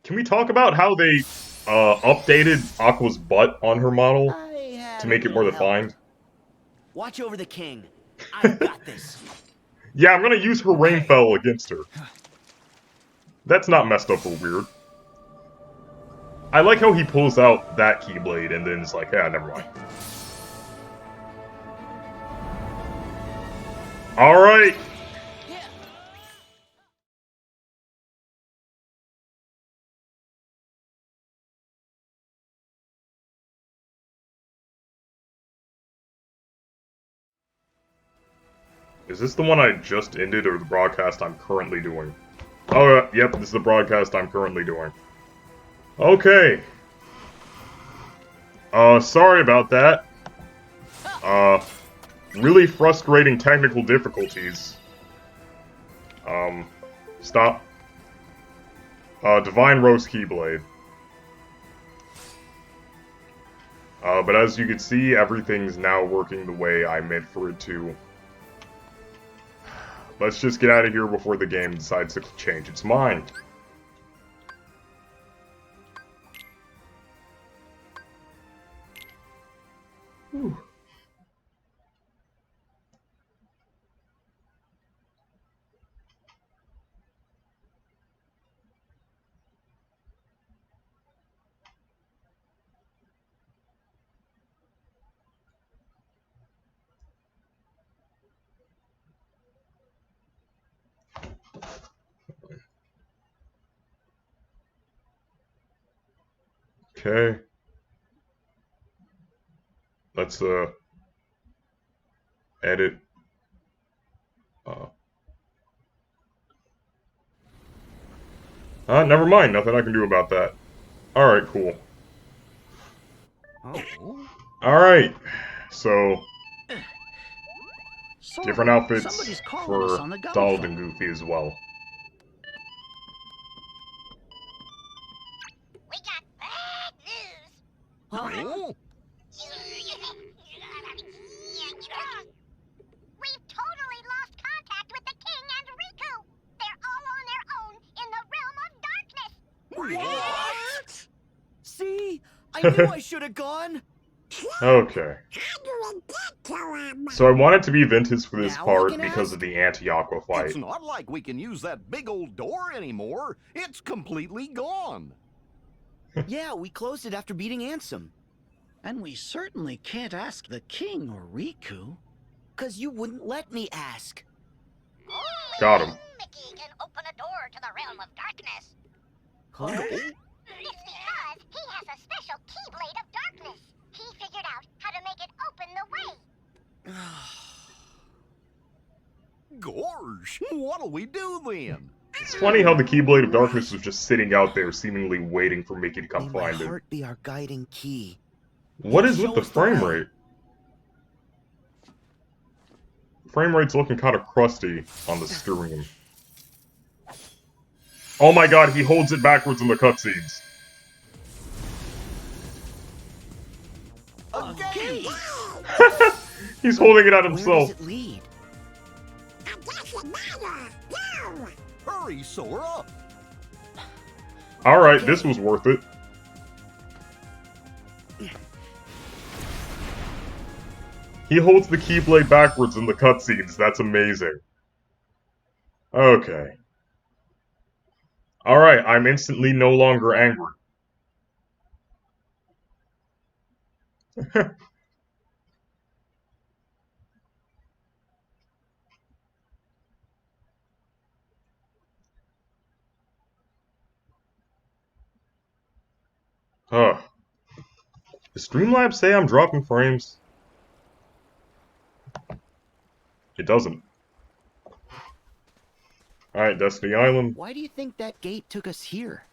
Can we talk about how they updated Aqua's butt on her model to make it more defined? Watch over the king. I've got this. Yeah, I'm gonna use her Rainfell against her. That's not messed up or weird. I like how he pulls out that Keyblade and then is like, yeah, never mind. Alright! Is this the one I just ended or the broadcast I'm currently doing? Oh, yep, this is the broadcast I'm currently doing. Okay. Sorry about that. Really frustrating technical difficulties. Stop. Divine Rose Keyblade. But as you can see, everything's now working the way I meant for it to. Let's just get out of here before the game decides to change its mind. Whew. Okay. Let's, edit. Never mind. Nothing I can do about that. Alright, cool. Oh. Alright. So, different outfits for Donald and Goofy as well. We got bad news. Huh? We've totally lost contact with the king and Riku. They're all on their own in the realm of darkness. What? See? I knew I should have gone. Okay. So I want it to be Ventus for this Now I part can because ask? of the anti-Aqua fight. It's not like we can use that big old door anymore. It's completely gone. Yeah, we closed it after beating Ansem. And we certainly can't ask the king or Riku. 'Cause you wouldn't let me ask. Got him. Mickey can open a door to the realm of darkness. Huh? It's because he has a special keyblade of darkness. He figured out how to make it open the way. Gorge, what'll we do then? It's funny how the Keyblade of Darkness was just sitting out there, seemingly waiting for Mickey to come May my find it. heart be our guiding key. What is with Show the us the frame way. rate? Frame rate's looking kind of crusty on the stream. Oh my god, he holds it backwards in the cutscenes. Okay. He's holding it out Where himself. does it lead? Hurry, Sora! Alright, this was worth it. He holds the Keyblade backwards in the cutscenes. That's amazing. Okay. Alright, I'm instantly no longer angry. Huh. Does Streamlabs say I'm dropping frames? It doesn't. Alright, Destiny Island. Why do you think that gate took us here?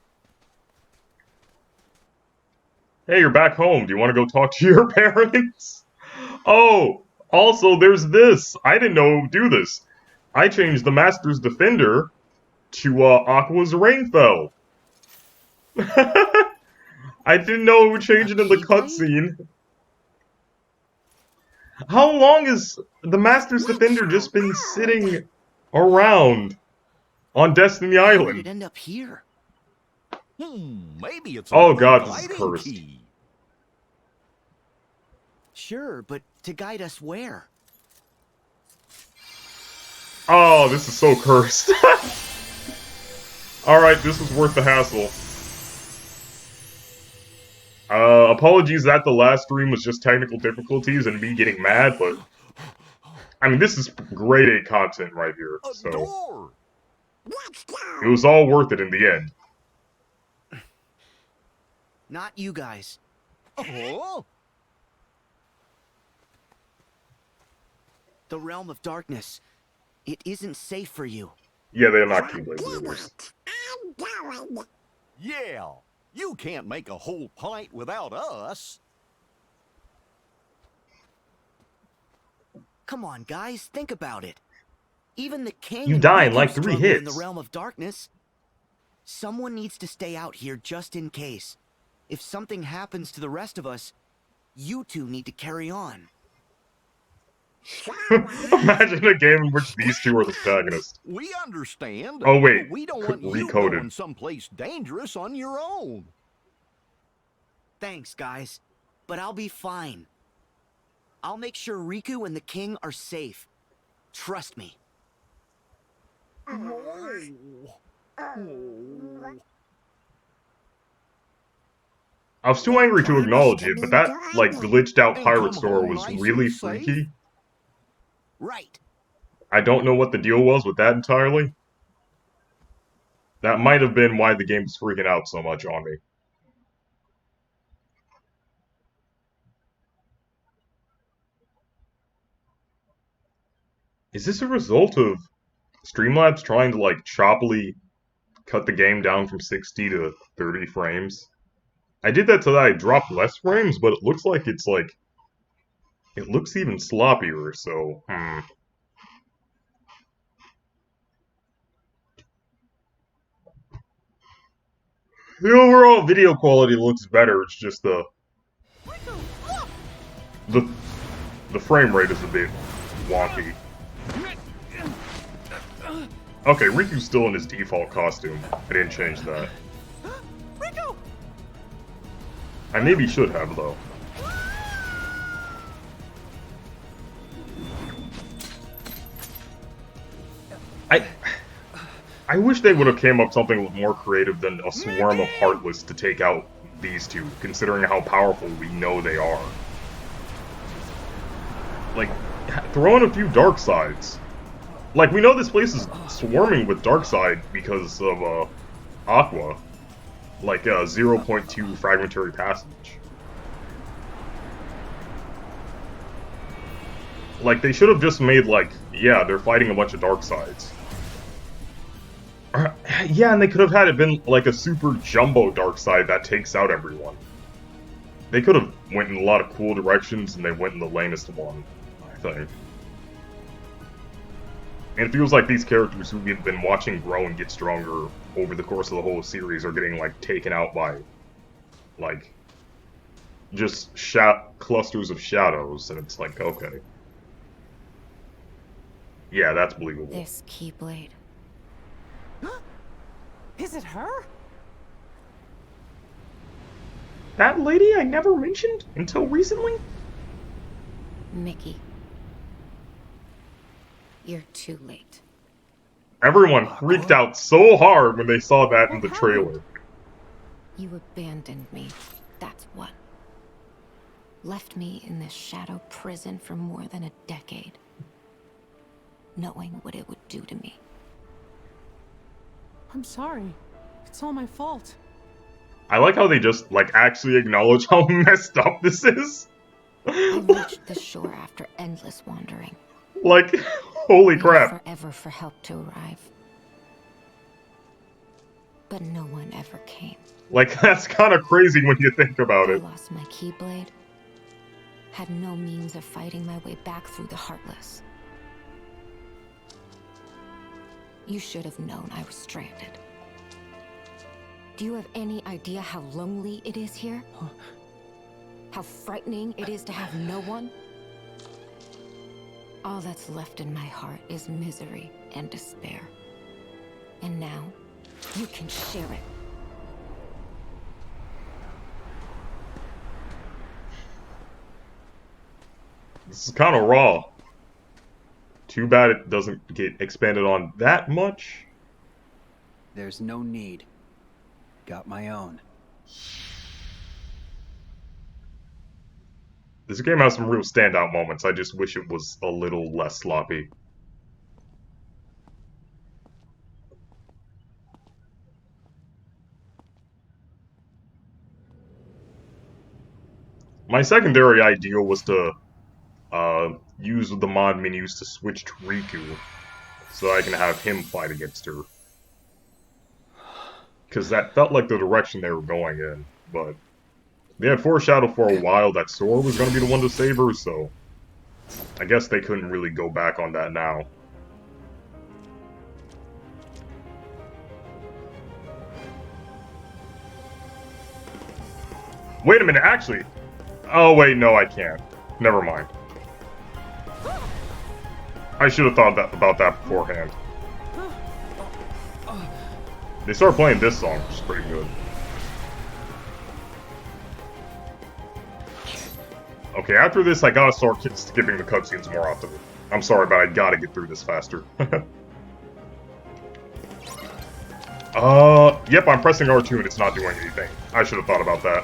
Hey, you're back home. Do you want to go talk to your parents? Oh, also, there's this. I didn't know it would do this. I changed the Master's Defender to Aqua's Rainfell. I didn't know it would change it in the cutscene. How long has the Master's Defender just been sitting around on Destiny How did it Island? end up here? Maybe it's Oh, another God, this is guiding cursed. key. Sure, but to guide us where? Oh, this is so cursed. Alright, this was worth the hassle. Apologies that the last stream was just technical difficulties and me getting mad, but... I mean, this is grade A content right here, A so... door. It was all worth it in the end. Not you guys. Oh, The realm of darkness. It isn't safe for you. Yeah, they're not Keyblade winners. yeah. You can't make a whole pint without us. Come on, guys, think about it. Even the king You and die in Riku like 3 struggle in the hits. realm of darkness. Someone needs to stay out here just in case. If something happens to the rest of us, you two need to carry on. Imagine a game in which these two are the protagonists. We understand. Oh, wait. But we don't want you Recoded. going someplace dangerous on your own. Thanks, guys. But I'll be fine. I'll make sure Riku and the king are safe. Trust me. I was too angry to acknowledge it, but that, like, glitched out And pirate come store home was nice really and safe? freaky. Right. I don't know what the deal was with that entirely. That might have been why the game was freaking out so much on me. Is this a result of Streamlabs trying to, like, choppily cut the game down from 60 to 30 frames? I did that so that I dropped less frames, but it looks like it's, like... It looks even sloppier, so... The overall video quality looks better, it's just the frame rate is a bit wonky. Okay, Riku's still in his default costume. I didn't change that. Riku! I maybe should have, though. I wish they would have came up something more creative than a swarm of Heartless to take out these two, considering how powerful we know they are. Like, throw in a few dark sides. Like, we know this place is swarming with dark side because of, Aqua. Like, 0.2 fragmentary passage. Like, they should have just made, like, yeah, they're fighting a bunch of dark sides. Yeah, and they could have had it been like a super jumbo dark side that takes out everyone. They could have went in a lot of cool directions, and they went in the lamest one, I think. And it feels like these characters who we've been watching grow and get stronger over the course of the whole series are getting, like, taken out by, like, just clusters of shadows, and it's like, okay. Yeah, that's believable. This Keyblade. Is it her? That lady I never mentioned until recently? Mickey. You're too late. Everyone freaked out so hard when they saw that in the trailer. You abandoned me, that's what. Left me in this shadow prison for more than a decade. Knowing what it would do to me. I'm sorry. It's all my fault. I like how they just, like, actually acknowledge how messed up this is. I reached the shore after endless wandering. Like, holy Waited crap. forever for help to arrive. But no one ever came. Like, that's kind of crazy when you think about I it. lost my Keyblade. Had no means of fighting my way back through the Heartless. You should have known I was stranded. Do you have any idea how lonely it is here? How frightening it is to have no one? All that's left in my heart is misery and despair. And now, you can share it. This is kind of raw. Too bad it doesn't get expanded on that much. There's no need. Got my own. This game has some real standout moments. I just wish it was a little less sloppy. My secondary idea was to use the mod menus to switch to Riku, so I can have him fight against her. Because that felt like the direction they were going in, but they had foreshadowed for a while that Sora was going to be the one to save her, so I guess they couldn't really go back on that now. Wait a minute, actually. Oh wait, no, I can't. Never mind. I should have thought about that beforehand. They started playing this song, which is pretty good. Okay, after this, I gotta start skipping the cutscenes more often. I'm sorry, but I gotta get through this faster. Yep, I'm pressing R2 and it's not doing anything. I should have thought about that.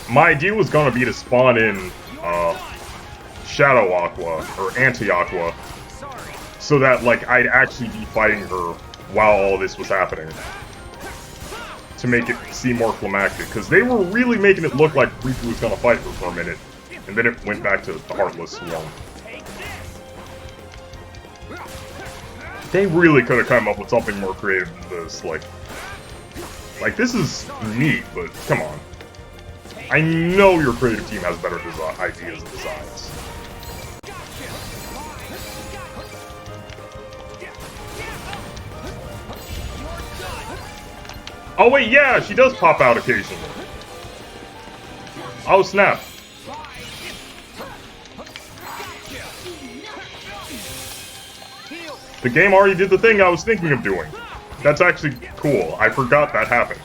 My idea was gonna be to spawn in, Shadow Aqua, or Anti-Aqua, so that, like, I'd actually be fighting her while all this was happening. To make it seem more climactic, because they were really making it look like Riku was gonna fight her for a minute, and then it went back to the Heartless one. They really could have come up with something more creative than this, like, this is neat, but come on. I know your creative team has better ideas and designs. Oh wait, yeah, she does pop out occasionally. Oh snap. The game already did the thing I was thinking of doing. That's actually cool. I forgot that happened.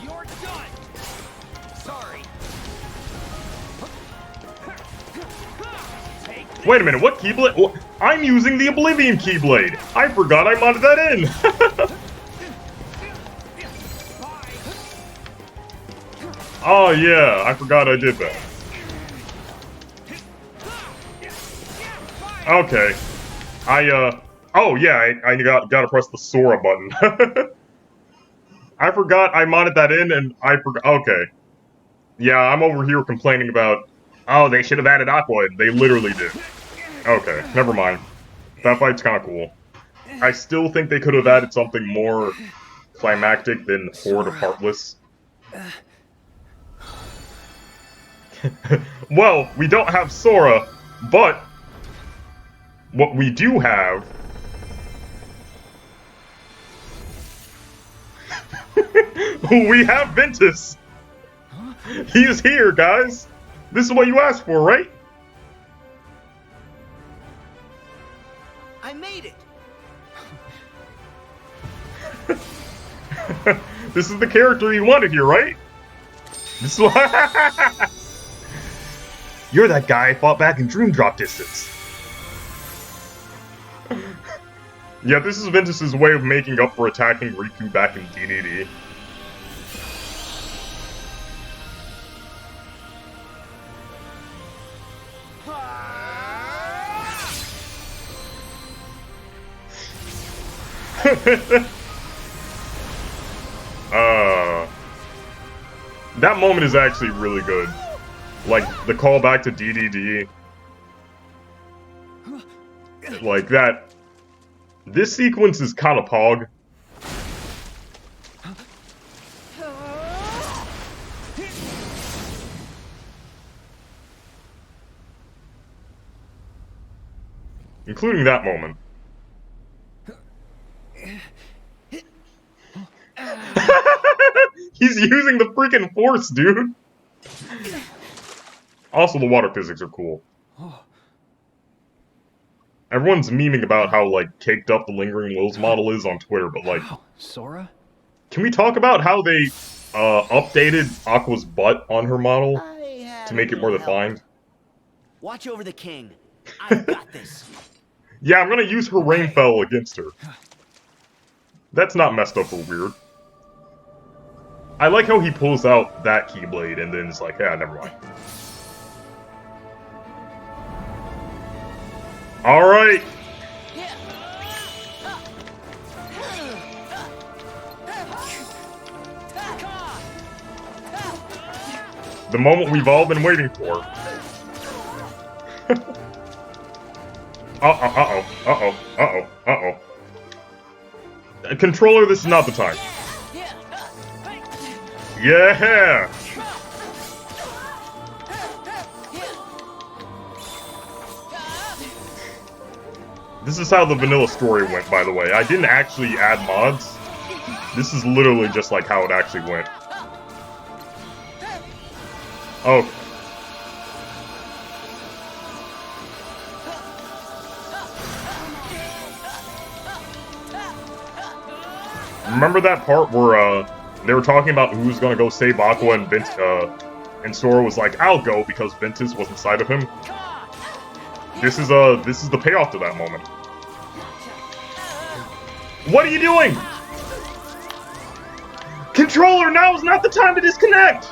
Wait a minute, what Keyblade? Oh, I'm using the Oblivion Keyblade! I forgot I modded that in! Oh yeah, I forgot I did that. Okay. Oh yeah, I gotta press the Sora button. I forgot I modded that in and I forgot. Okay. Yeah, I'm over here complaining about, oh, they should have added Aqua. They literally did. Okay, never mind. That fight's kinda cool. I still think they could have added something more climactic than Horde of Heartless. Well, we don't have Sora, but what we do have... we have Ventus! He's here, guys! This is what you asked for, right? I made it! This is the character you wanted here, right? This is why... You're that guy I fought back in Dream Drop Distance. Yeah, this is Ventus's way of making up for attacking Riku back in DDD. That moment is actually really good. Like, the callback to DDD. Like, that... This sequence is kinda pog. Including that moment. He's using the freaking force, dude! Also, the water physics are cool. Everyone's memeing about how, like, caked up the Lingering Wills model is on Twitter, but, like... Wow, Sora? Can we talk about how they, updated Aqua's butt on her model to make it more defined? Watch over the king. I've got this. Yeah, I'm gonna use her Rainfell against her. That's not messed up or weird. I like how he pulls out that Keyblade and then is like, yeah, never mind. Alright! The moment we've all been waiting for. Uh-oh. Controller, this is not the time. Yeah! This is how the vanilla story went, by the way. I didn't actually add mods. This is literally just like how it actually went. Oh. Remember that part where, they were talking about who was gonna go save Aqua and Sora was like, I'll go because Ventus was inside of him. This is the payoff to that moment. What are you doing? Controller, now is not the time to disconnect!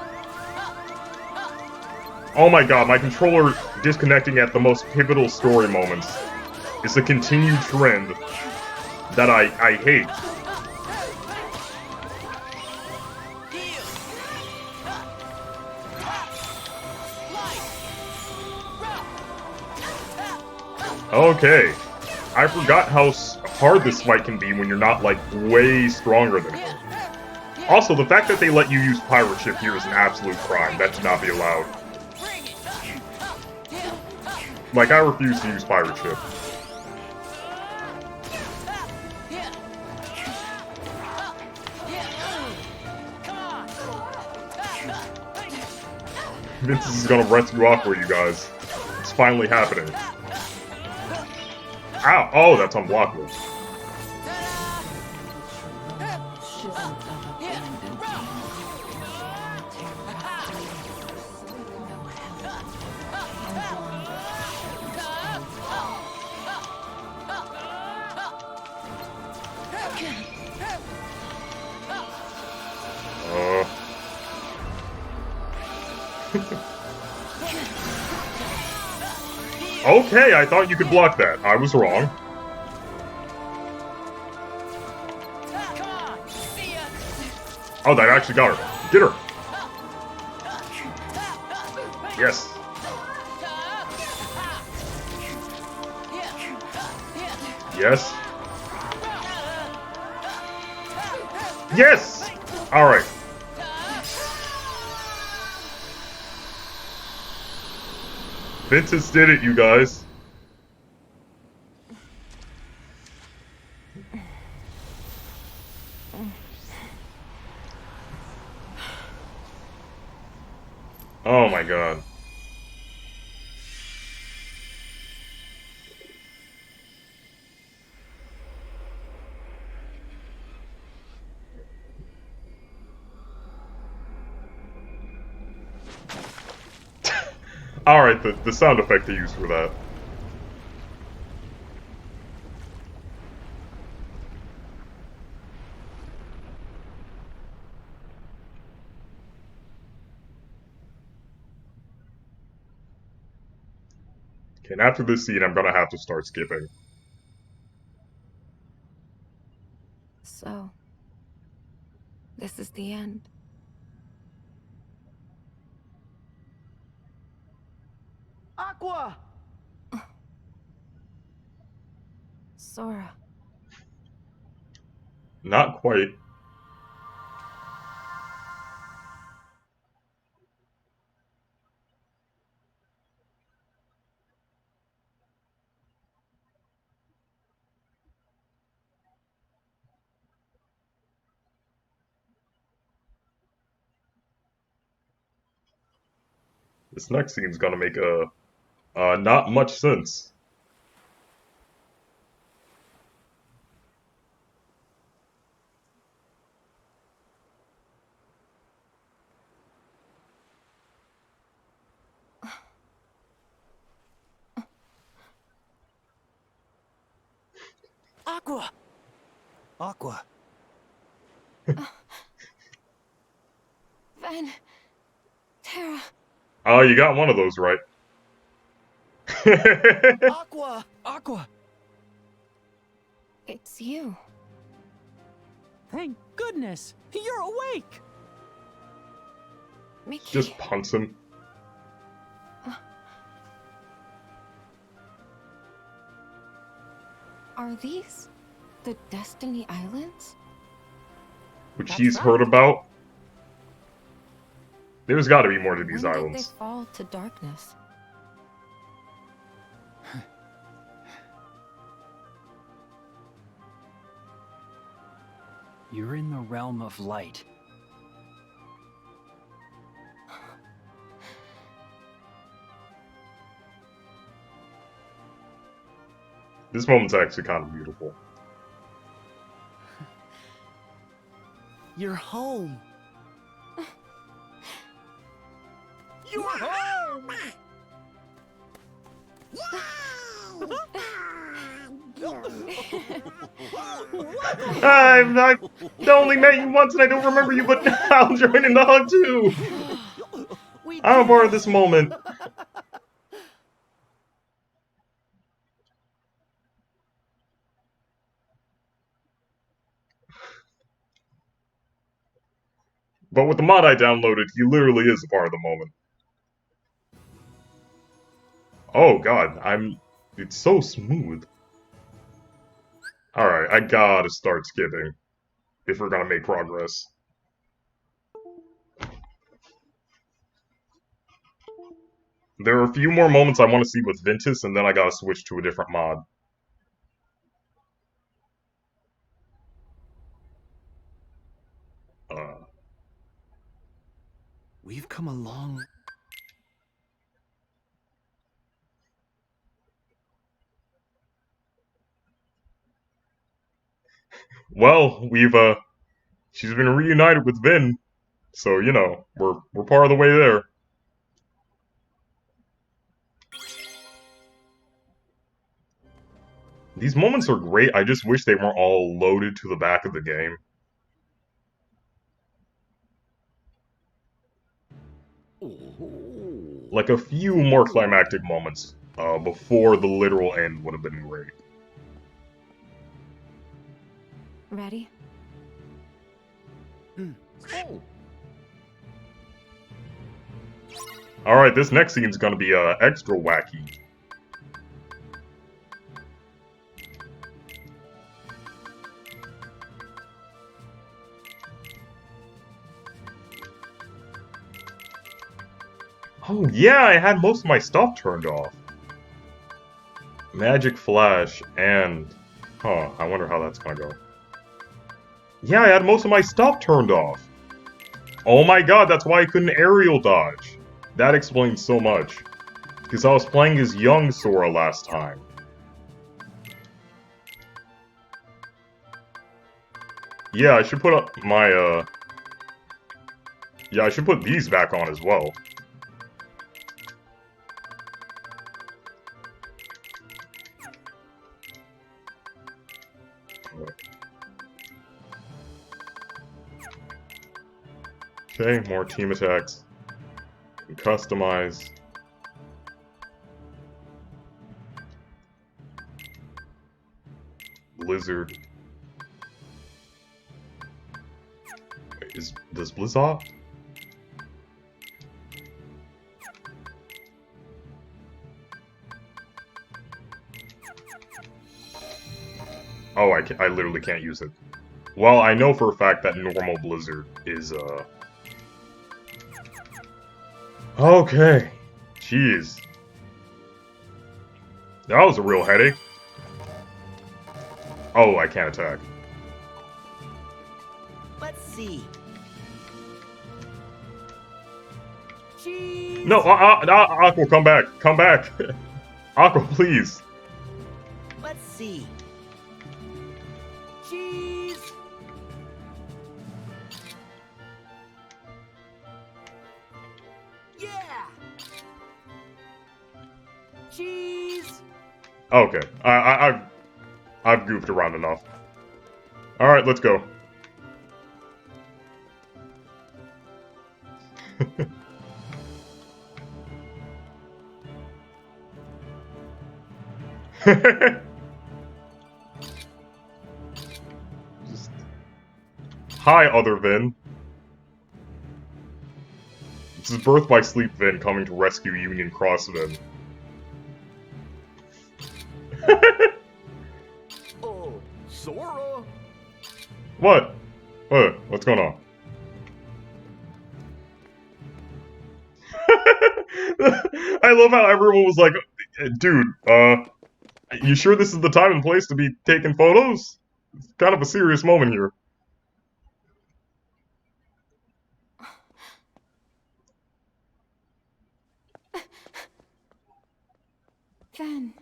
Oh my god, my controller disconnecting at the most pivotal story moments is a continued trend that I hate. Okay. I forgot how hard this fight can be when you're not, like, way stronger than him. Also, the fact that they let you use Pirate Ship here is an absolute crime. That should not be allowed. Like, I refuse to use Pirate Ship. Ventus is gonna rescue Aqua, you guys. It's finally happening. Ow! Oh, that's unblockable. Okay, I thought you could block that. I was wrong. Oh, that actually got her. Get her. Yes. Yes. Yes! Alright. Ventus did it, you guys. Oh my god. Alright, the sound effect they used for that. Okay, and after this scene, I'm gonna have to start skipping. So, this is the end. Aqua! Sora. Not quite. This next scene's gonna make not much sense. Aqua! Aqua. Van... Terra... Oh, you got one of those right. Aqua! Aqua! It's you. Thank goodness! You're awake! Mickey. Just punts him. Are these the Destiny Islands? Which That's he's right. heard about. There's got to be more to these When islands. did they fall to darkness? You're in the realm of light. This moment's actually kind of beautiful. You're home! You're home! I've only met you once and I don't remember you, but I'll join in the hug too! We I'm a did part it. of this moment. But with the mod I downloaded, he literally is a part of the moment. Oh god, it's so smooth. Alright, I gotta start skipping. If we're gonna make progress. There are a few more moments I want to see with Ventus, and then I gotta switch to a different mod. We've come a long... Well, she's been reunited with Vin, so, you know, we're part of the way there. These moments are great, I just wish they weren't all loaded to the back of the game. Like a few more climactic moments before the literal end would have been great. Ready? Alright, this next scene's gonna be extra wacky. Oh yeah, I had most of my stuff turned off. Magic Flash and... Huh, I wonder how that's gonna go. Yeah, I had most of my stuff turned off. Oh my god, that's why I couldn't aerial dodge. That explains so much. Because I was playing as young Sora last time. Yeah, I should put up my, Yeah, I should put these back on as well. Okay, more team attacks. Customize. Blizzard. Wait, does Blizzard? Oh, I literally can't use it. Well, I know for a fact that normal Blizzard is, Okay. Jeez. That was a real headache. Oh, I can't attack. Let's see. Cheese! No, Aqua, come back. Come back. Aqua, please. Let's see. Cheese! Yeah! Cheese! Okay. I've goofed around enough. Alright, let's go. Just... Hi, other Vin. This is Birth by Sleep Vin coming to rescue Union Cross Vin. Oh, Sora? What? What's going on? I love how everyone was like, dude, you sure this is the time and place to be taking photos? It's kind of a serious moment here. Then.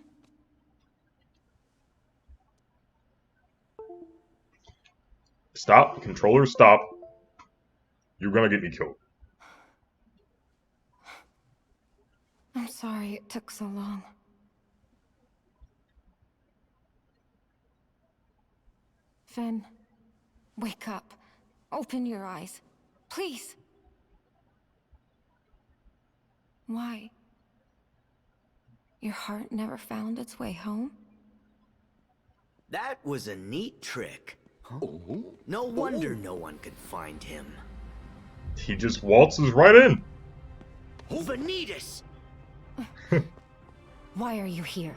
Stop. Controller, stop. You're gonna get me killed. I'm sorry it took so long. Fen, wake up. Open your eyes. Please. Why? Your heart never found its way home? That was a neat trick. Oh? No wonder no one could find him. He just waltzes right in. Ventus! Why are you here?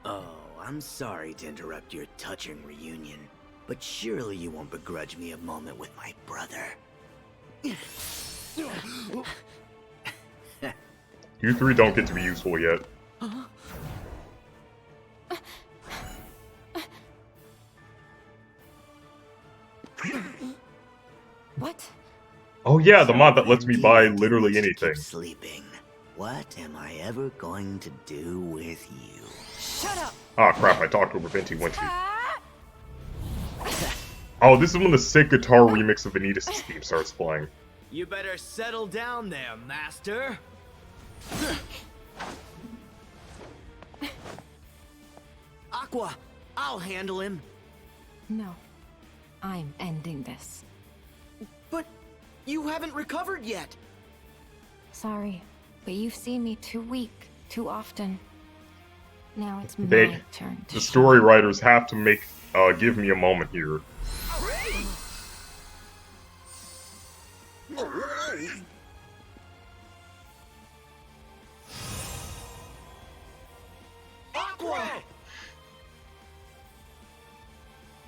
Oh, I'm sorry to interrupt your touching reunion, but surely you won't begrudge me a moment with my brother. You three don't get to be useful yet. What? Oh yeah, the mod that lets me buy literally Keep anything. Sleeping. What am I ever going to do with you? Shut up! Ah crap, I talked over Venti, went she? Oh, this is when the sick guitar remix of Ventus' theme starts playing. You better settle down there, master. Aqua, I'll handle him. No. I'm ending this. But you haven't recovered yet. Sorry, but you've seen me too weak, too often. Now it's They, my turn to the shine. story writers have to give me a moment here.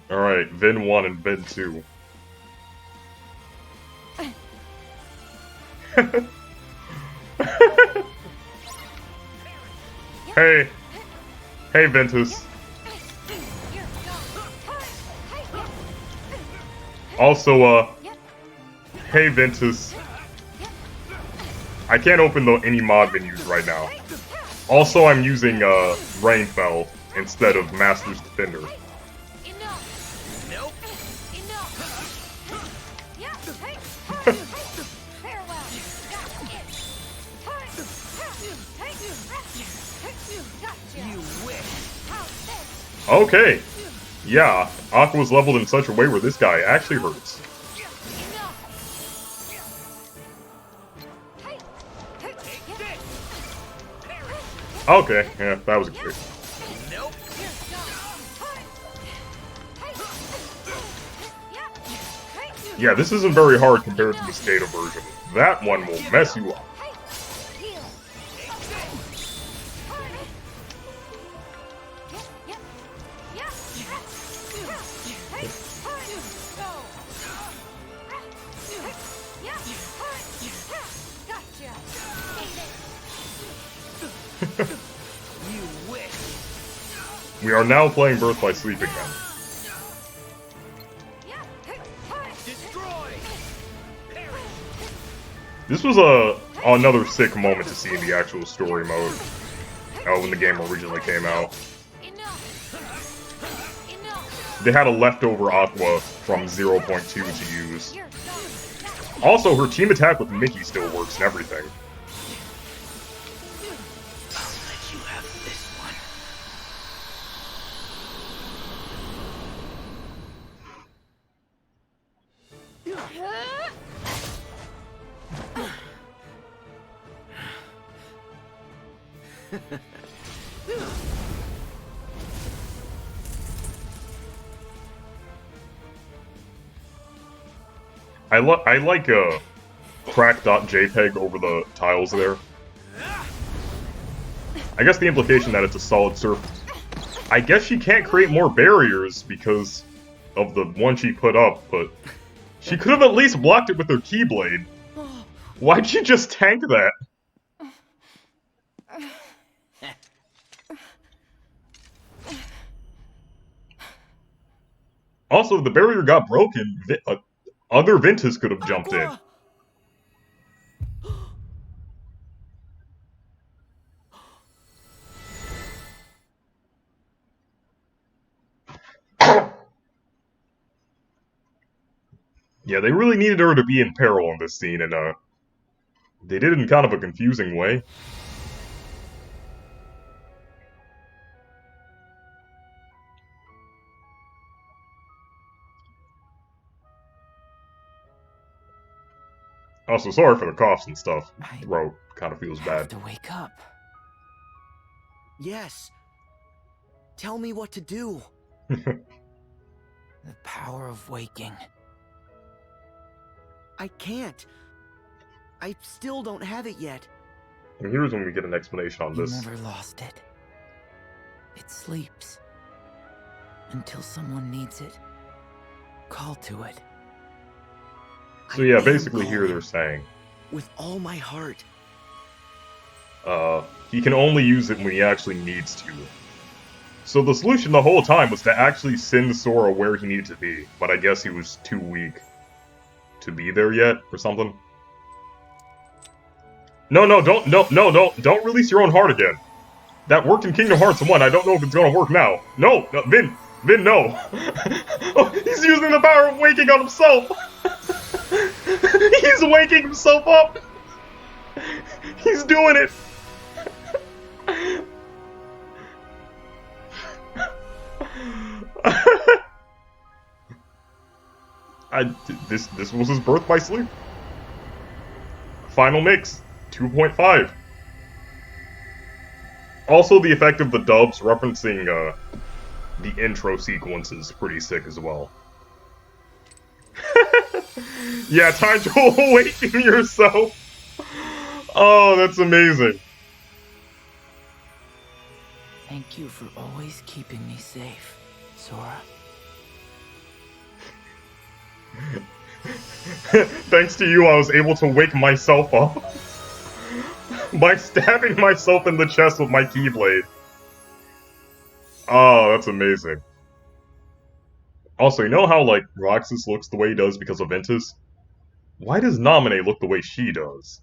Alright, Vin 1 and Vin 2. Hey! Hey, Ventus. Also, hey, Ventus. I can't open any mod menus right now. Also, I'm using, Rainfell instead of Master's Defender. Okay. Yeah, Aqua's leveled in such a way where this guy actually hurts. Okay, yeah, that was great. Yeah, this isn't very hard compared to the Skata version. That one will mess you up. We are now playing Birth by Sleep again. This was another sick moment to see in the actual story mode when the game originally came out. They had a leftover Aqua from 0.2 to use. Also, her team attack with Mickey still works and everything. I like crack.jpg over the tiles there. I guess the implication that it's a solid surface. I guess she can't create more barriers because of the one she put up, but she could have at least blocked it with her Keyblade. Why'd she just tank that? Also, if the barrier got broken, other Ventus could have jumped in. Yeah, they really needed her to be in peril in this scene, and they did it in kind of a confusing way. Also, sorry for the coughs and stuff. Throat kind of feels bad. To wake up. Yes. Tell me what to do. The power of waking. I can't. I still don't have it yet. And here's when we get an explanation on You this. never lost it. It sleeps. Until someone needs it. Call to it. So yeah, basically here they're saying, with all my heart. he can only use it when he actually needs to. So the solution the whole time was to actually send Sora where he needed to be, but I guess he was too weak to be there yet, or something. No, don't release your own heart again. That worked in Kingdom Hearts 1, I don't know if it's gonna work now. No, Vin, no. Oh, he's using the power of waking on himself. He's waking himself up. He's doing it. This was his birth by sleep. Final mix, 2.5. Also, the effect of the dubs referencing the intro sequence is pretty sick as well. Yeah, time to awaken yourself. Oh, that's amazing. Thank you for always keeping me safe, Sora. Thanks to you, I was able to wake myself up by stabbing myself in the chest with my Keyblade. Oh, that's amazing. Also, you know how, like, Roxas looks the way he does because of Ventus? Why does Naminé look the way she does?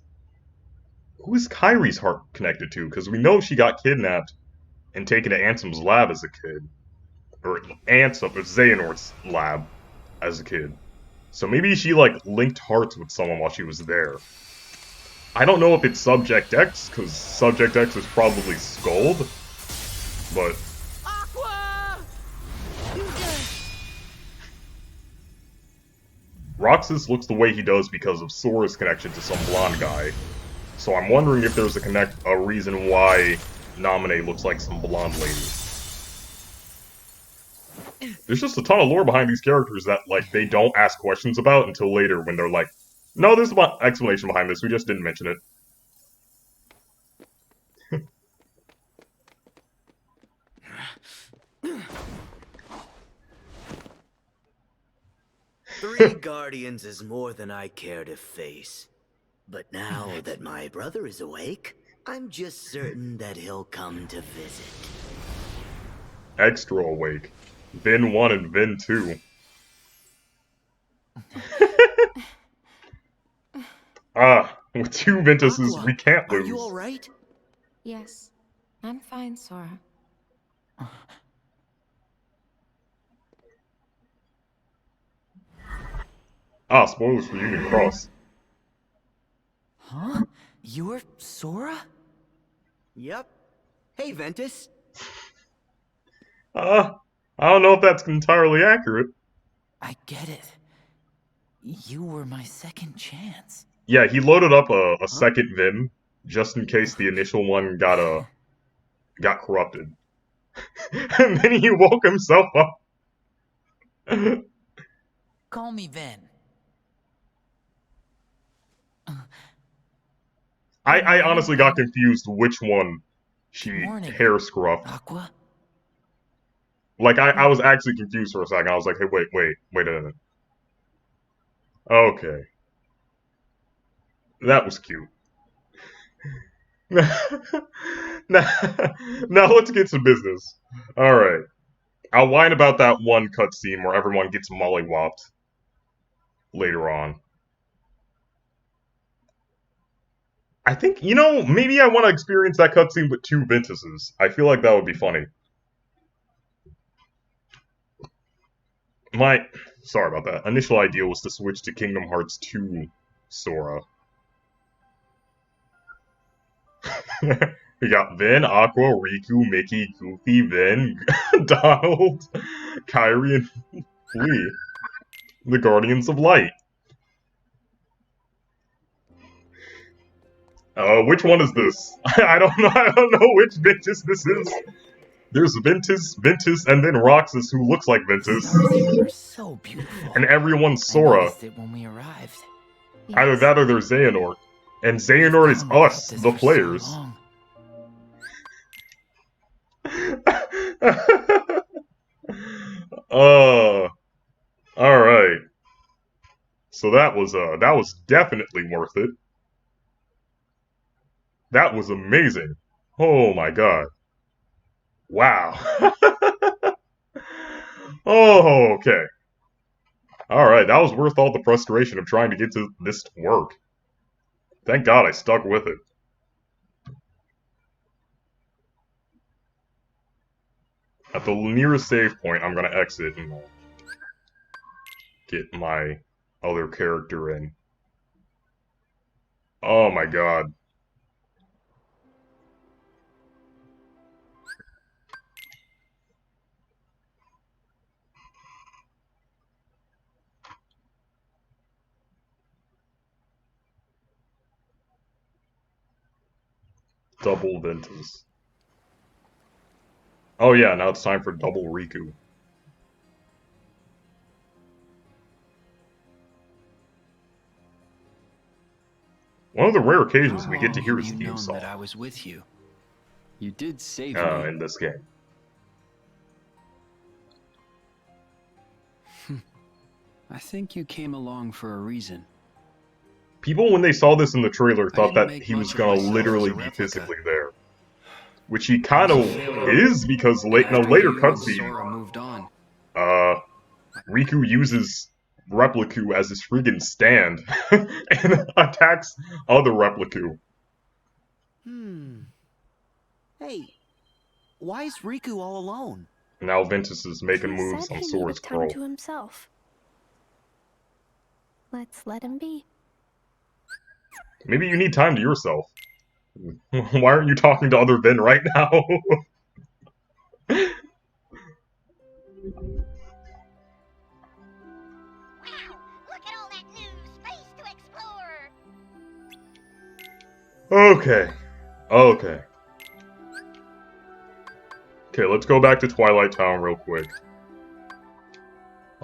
Who is Kyrie's heart connected to? Because we know she got kidnapped and taken to Ansem's lab as a kid. Or Ansem, or Xehanort's lab as a kid. So maybe she, like, linked hearts with someone while she was there. I don't know if it's Subject X, because Subject X is probably Skuld. But... Aqua! Roxas looks the way he does because of Sora's connection to some blonde guy. So I'm wondering if there's a reason why Naminé looks like some blonde lady. There's just a ton of lore behind these characters that, like, they don't ask questions about until later when they're like, no, there's an explanation behind this, we just didn't mention it. Three guardians is more than I care to face. But now that my brother is awake, I'm just certain that he'll come to visit. Extra awake. Vin 1 and Vin 2. With two Ventuses, Aqua, we can't are lose. you alright? Yes, I'm fine, Sora. Spoilers for Union Cross. Huh? You're Sora? Yep. Hey, Ventus. I don't know if that's entirely accurate. I get it. You were my second chance. Yeah, he loaded up a second Vin just in case the initial one got corrupted. And then he woke himself up. Call me Ven. I honestly got confused which one she morning, hair scruffed. Aqua? Like, I was actually confused for a second. I was like, hey, wait a minute. Okay. That was cute. now, let's get to business. Alright. I'll whine about that one cutscene where everyone gets mollywopped later on. I think, maybe I want to experience that cutscene with 2 Ventuses. I feel like that would be funny. Sorry about that. Initial idea was to switch to Kingdom Hearts 2 Sora. We got Vin, Aqua, Riku, Mickey, Goofy, Vin, Donald, Kairi, and Flea. The Guardians of Light. Which one is this? I don't know which Ventus this is. There's Ventus, and then Roxas, who looks like Ventus. Stars are so beautiful. And everyone's I Sora. noticed it when we arrived. Either that or they're Xehanort. And Xehanort is We've known us, about this the for so players. long. Alright. So that was definitely worth it. That was amazing. Oh my god. Wow. Oh, okay. Alright, that was worth all the frustration of trying to get to this to work. Thank God I stuck with it. At the nearest save point, I'm gonna exit and get my other character in. Oh my god. Double Ventus. Oh yeah, now it's time for double Riku. One of the rare occasions we get to hear his theme song that I was with you. You did save me. in this game. I think you came along for a reason. People, when they saw this in the trailer, thought didn't that make he was much of gonna myself literally as a be replica. physically there. Which he kind of is, because in a later After you and cutscene, Sora moved on. Riku uses Repliku as his friggin' stand and attacks other Repliku. Hey, why is Riku all alone? Now Ventus is making He moves said on he Sora's needed time Crow. to himself. Let's let him be. Maybe you need time to yourself. Why aren't you talking to other Ven right now? Wow, look at all that new space to explore. Okay. Okay, let's go back to Twilight Town real quick.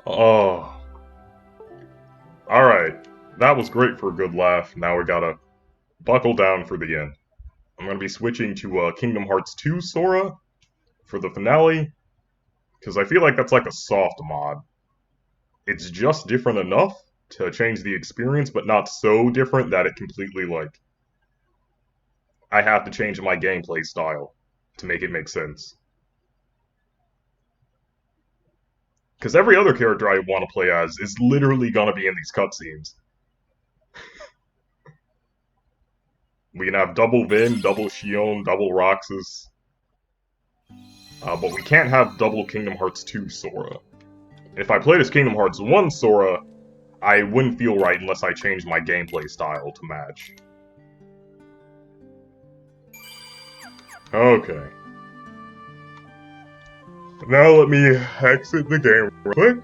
Oh. Alright. That was great for a good laugh. Now we gotta buckle down for the end. I'm gonna be switching to Kingdom Hearts 2 Sora for the finale, because I feel like that's like a soft mod. It's just different enough to change the experience, but not so different that it completely, like, I have to change my gameplay style to make it make sense. Because every other character I want to play as is literally gonna be in these cutscenes. We can have double Vin, double Xion, double Roxas. But we can't have double Kingdom Hearts 2 Sora. If I played as Kingdom Hearts 1 Sora, I wouldn't feel right unless I changed my gameplay style to match. Okay. Now let me exit the game real quick.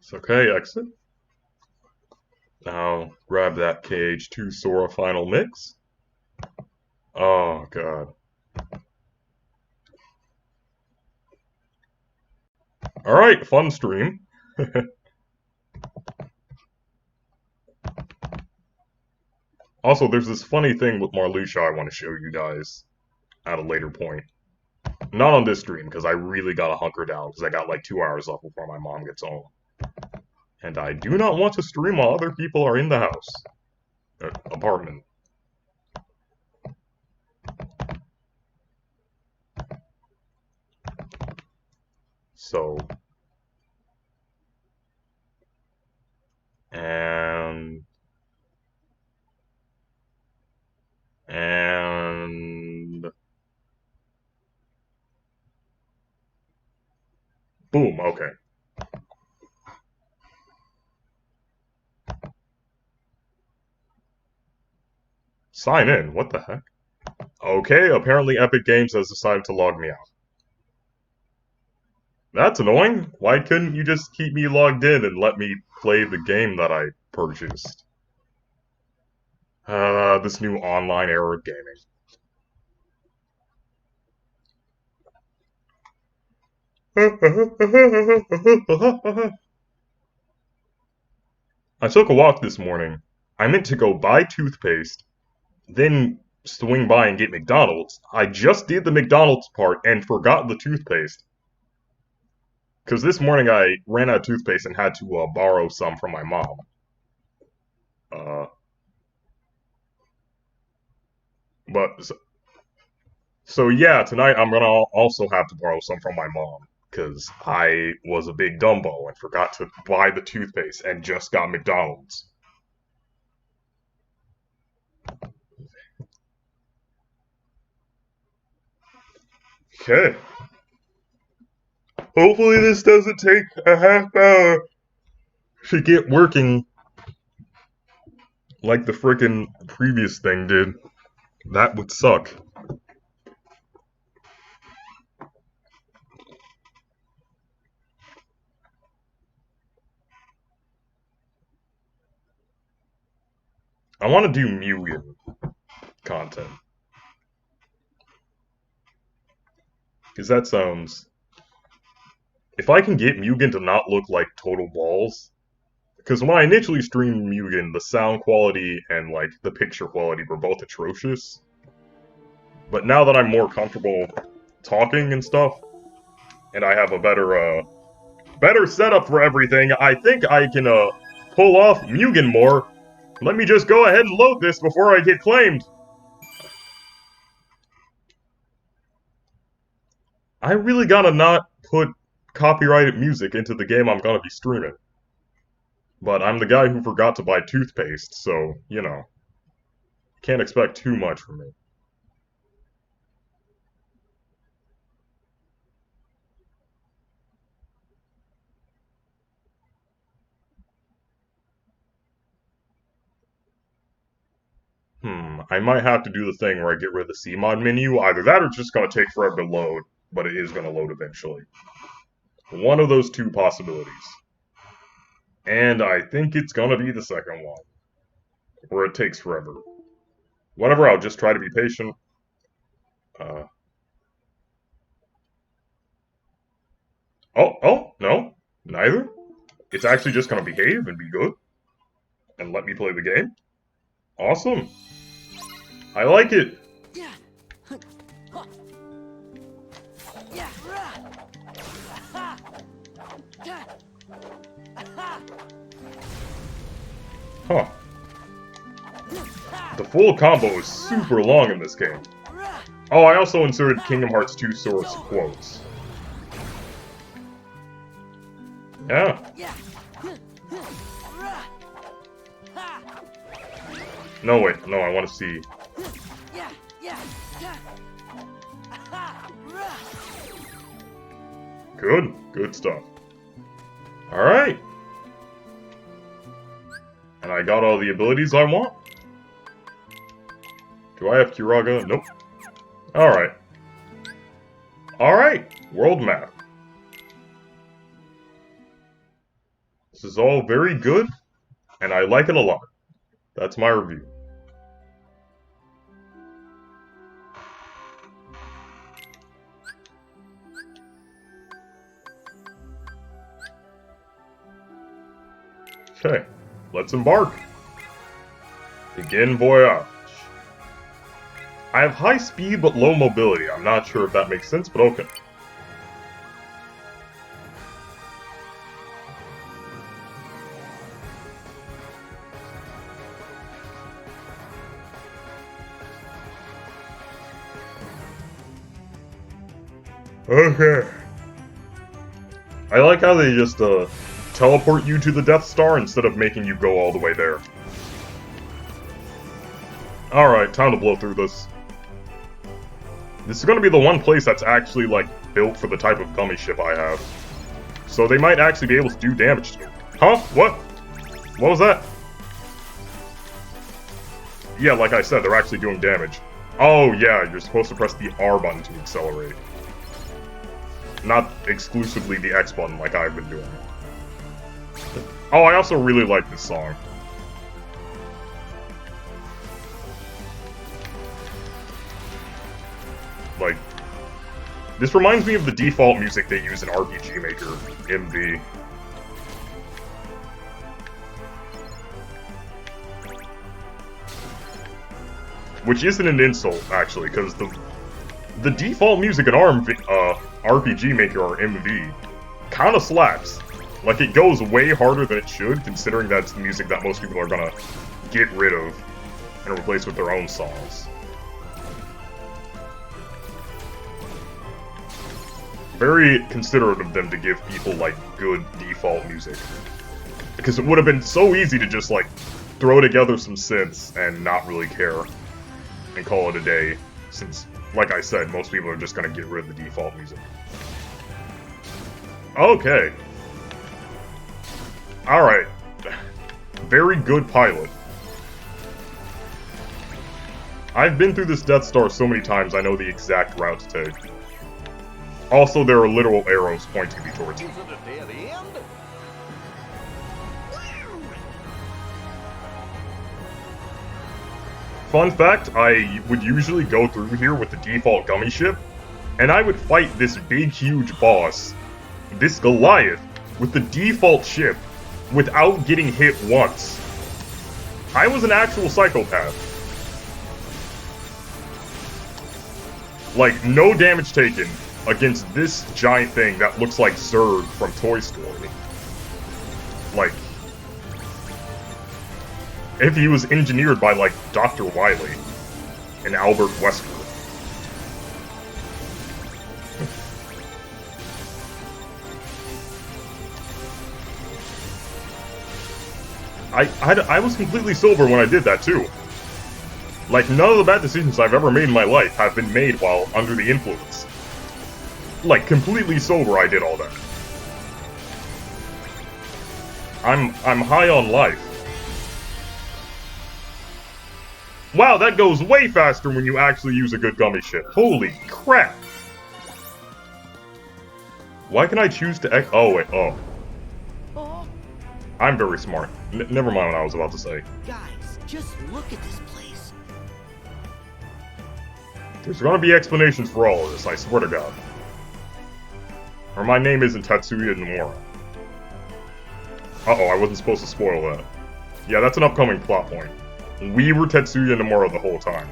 It's okay, exit. Now, grab that KH2 Sora final mix. Oh, God. Alright, fun stream. Also, there's this funny thing with Marluxia I want to show you guys at a later point. Not on this stream, because I really gotta hunker down, because I got like 2 hours left before my mom gets home. And I do not want to stream while other people are in the house. Apartment. So... And boom, okay. Sign in, what the heck? Okay, apparently Epic Games has decided to log me out. That's annoying. Why couldn't you just keep me logged in and let me play the game that I purchased? This new online era of gaming. I took a walk this morning. I meant to go buy toothpaste, then swing by and get McDonald's. I just did the McDonald's part and forgot the toothpaste. Because this morning I ran out of toothpaste and had to borrow some from my mom. So yeah, tonight I'm gonna also have to borrow some from my mom. Because I was a big Dumbo and forgot to buy the toothpaste and just got McDonald's. Okay. Hopefully this doesn't take a half hour to get working like the frickin' previous thing did. That would suck. I want to do Mugen content. Because that sounds... If I can get Mugen to not look like total balls... Because when I initially streamed Mugen, the sound quality and, like, the picture quality were both atrocious. But now that I'm more comfortable talking and stuff, and I have a better setup for everything, I think I can, pull off Mugen more. Let me just go ahead and load this before I get claimed. I really gotta not put copyrighted music into the game I'm gonna be streaming. But I'm the guy who forgot to buy toothpaste, so, you know. Can't expect too much from me. I might have to do the thing where I get rid of the CMod menu. Either that or it's just gonna take forever to load, but it is gonna load eventually. One of those two possibilities. And I think it's gonna be the second one. Where it takes forever. Whatever, I'll just try to be patient. Oh, no. Neither. It's actually just gonna behave and be good. And let me play the game. Awesome. I like it. Huh. The full combo is super long in this game. Oh, I also inserted Kingdom Hearts 2 source quotes. Yeah. No, wait. No, I want to see. Good. Good stuff. Alright. And I got all the abilities I want. Do I have Kiraga? Nope. Alright. Alright. World map. This is all very good, and I like it a lot. That's my review. Okay, let's embark. Begin voyage. I have high speed but low mobility. I'm not sure if that makes sense, but okay. Okay. I like how they just teleport you to the Death Star instead of making you go all the way there. Alright, time to blow through this. This is going to be the one place that's actually, like, built for the type of gummy ship I have. So they might actually be able to do damage to me. Huh? What? What was that? Yeah, like I said, they're actually doing damage. Oh, yeah, you're supposed to press the R button to accelerate. Not exclusively the X button like I've been doing. Oh, I also really like this song. Like, this reminds me of the default music they use in RPG Maker MV. Which isn't an insult, actually, because the default music in RPG Maker or MV kind of slaps. Like, it goes way harder than it should, considering that's the music that most people are gonna get rid of and replace with their own songs. Very considerate of them to give people, like, good default music. Because it would have been so easy to just, like, throw together some synths and not really care. And call it a day, since, like I said, most people are just gonna get rid of the default music. Okay. Alright. Very good pilot. I've been through this Death Star so many times, I know the exact route to take. Also, there are literal arrows pointing me towards it. Is it a dead end? Fun fact, I would usually go through here with the default gummy ship, and I would fight this big, huge boss, this Goliath, with the default ship, without getting hit once. I was an actual psychopath. Like, no damage taken against this giant thing that looks like Zurg from Toy Story. Like, if he was engineered by, like, Dr. Wily and Albert Wesker. I was completely sober when I did that, too. Like, none of the bad decisions I've ever made in my life have been made while under the influence. Like, completely sober I did all that. I'm high on life. Wow, that goes way faster when you actually use a good gummy ship. Holy crap! Why can I choose to oh, wait, oh. I'm very smart. Never mind what I was about to say. Guys, just look at this place. There's gonna be explanations for all of this, I swear to God. Or my name isn't Tetsuya Nomura. Uh-oh, I wasn't supposed to spoil that. Yeah, that's an upcoming plot point. We were Tetsuya Nomura the whole time.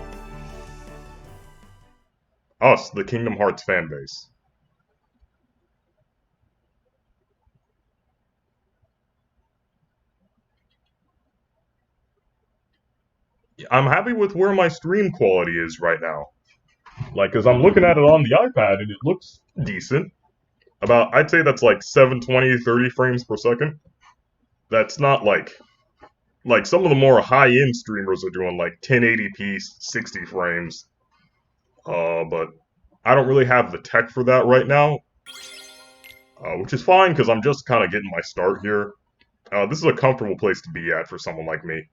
Us, the Kingdom Hearts fanbase. I'm happy with where my stream quality is right now. Like, cause I'm looking at it on the iPad and it looks decent. I'd say that's like 720, 30 frames per second. That's not like some of the more high-end streamers are doing like 1080p, 60 frames. But I don't really have the tech for that right now. Which is fine, because I'm just kind of getting my start here. This is a comfortable place to be at for someone like me.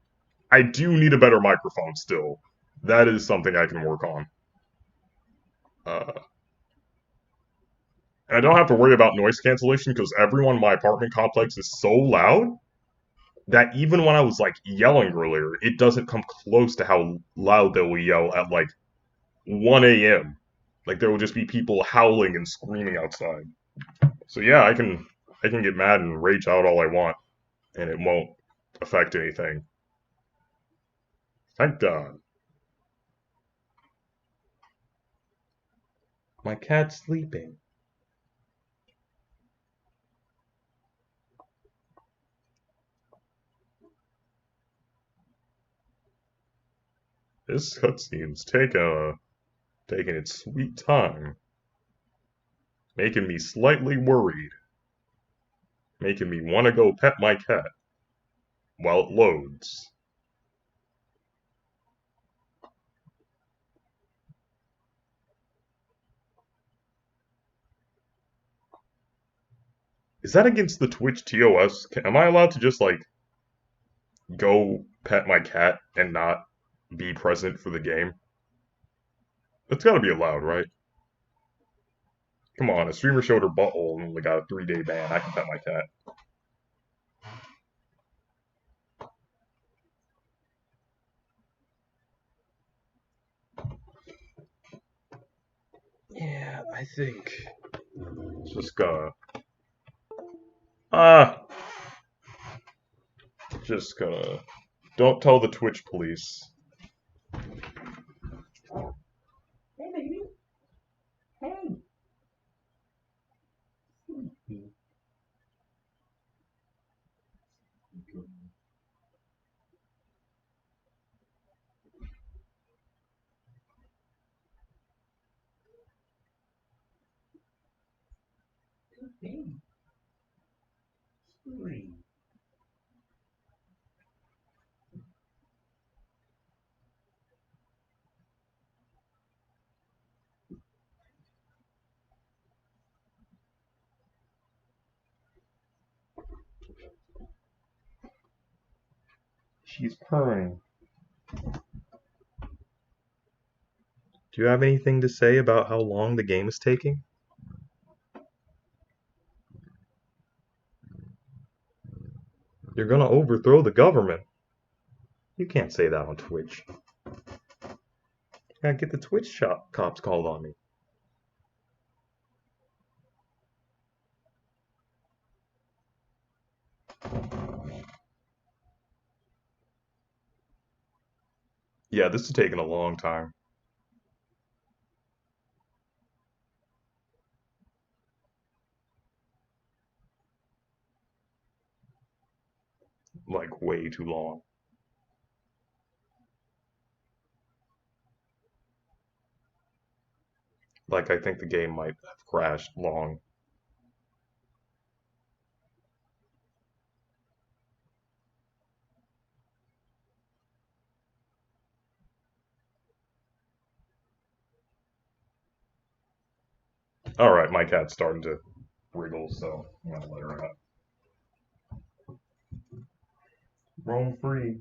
I do need a better microphone still. That is something I can work on. And I don't have to worry about noise cancellation because everyone in my apartment complex is so loud that even when I was like yelling earlier, it doesn't come close to how loud they will yell at like 1 a.m. Like there will just be people howling and screaming outside. So yeah, I can get mad and rage out all I want, and it won't affect anything. Thank God. My cat's sleeping. This cutscene's taking its sweet time, making me slightly worried, making me want to go pet my cat while it loads. Is that against the Twitch TOS? Am I allowed to just like go pet my cat and not be present for the game? That's gotta be allowed, right? Come on, a streamer showed her butthole and only got a 3-day ban. I can pet my cat. Yeah, I think. Just gonna. Ah! Just gonna. Don't tell the Twitch police. Hey, baby. Hey. She's purring. Do you have anything to say about how long the game is taking? You're gonna overthrow the government. You can't say that on Twitch. Gotta get the Twitch shop cops called on me. Yeah, this is taking a long time. Like, way too long. Like, I think the game might have crashed long. Alright, my cat's starting to wriggle, so I'm gonna let her out. Roam free.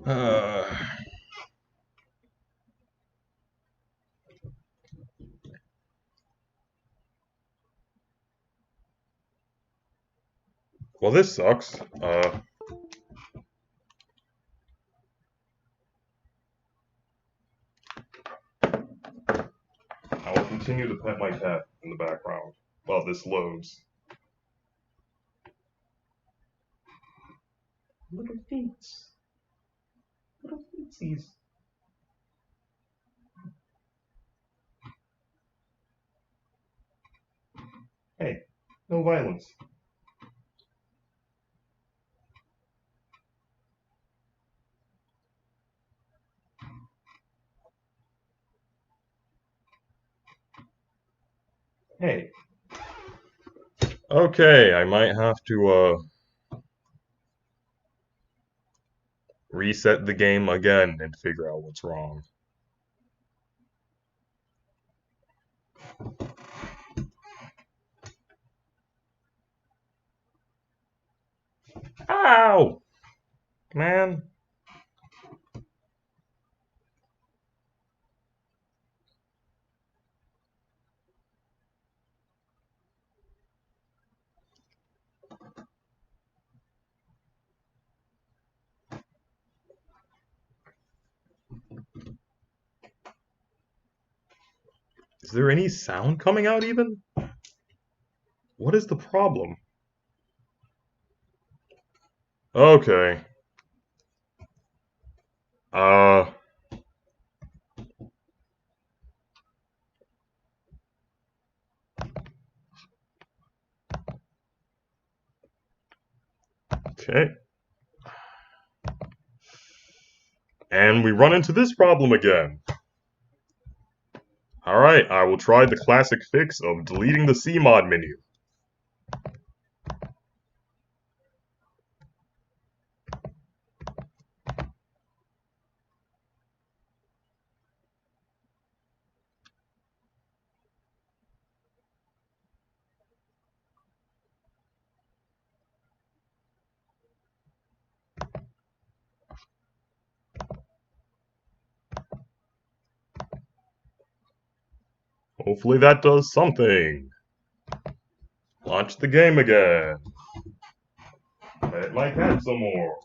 Uh, well, this sucks. I will continue to pet my cat in the background while this loads. Little feet. Little feetsies. Hey, no violence. Hey. Okay, I might have to, reset the game again and figure out what's wrong. Ow! Man. Is there any sound coming out even? What is the problem? Okay. Okay. And we run into this problem again. Alright, I will try the classic fix of deleting the CMod menu. Hopefully that does something. Launch the game again. Pet my cat some more.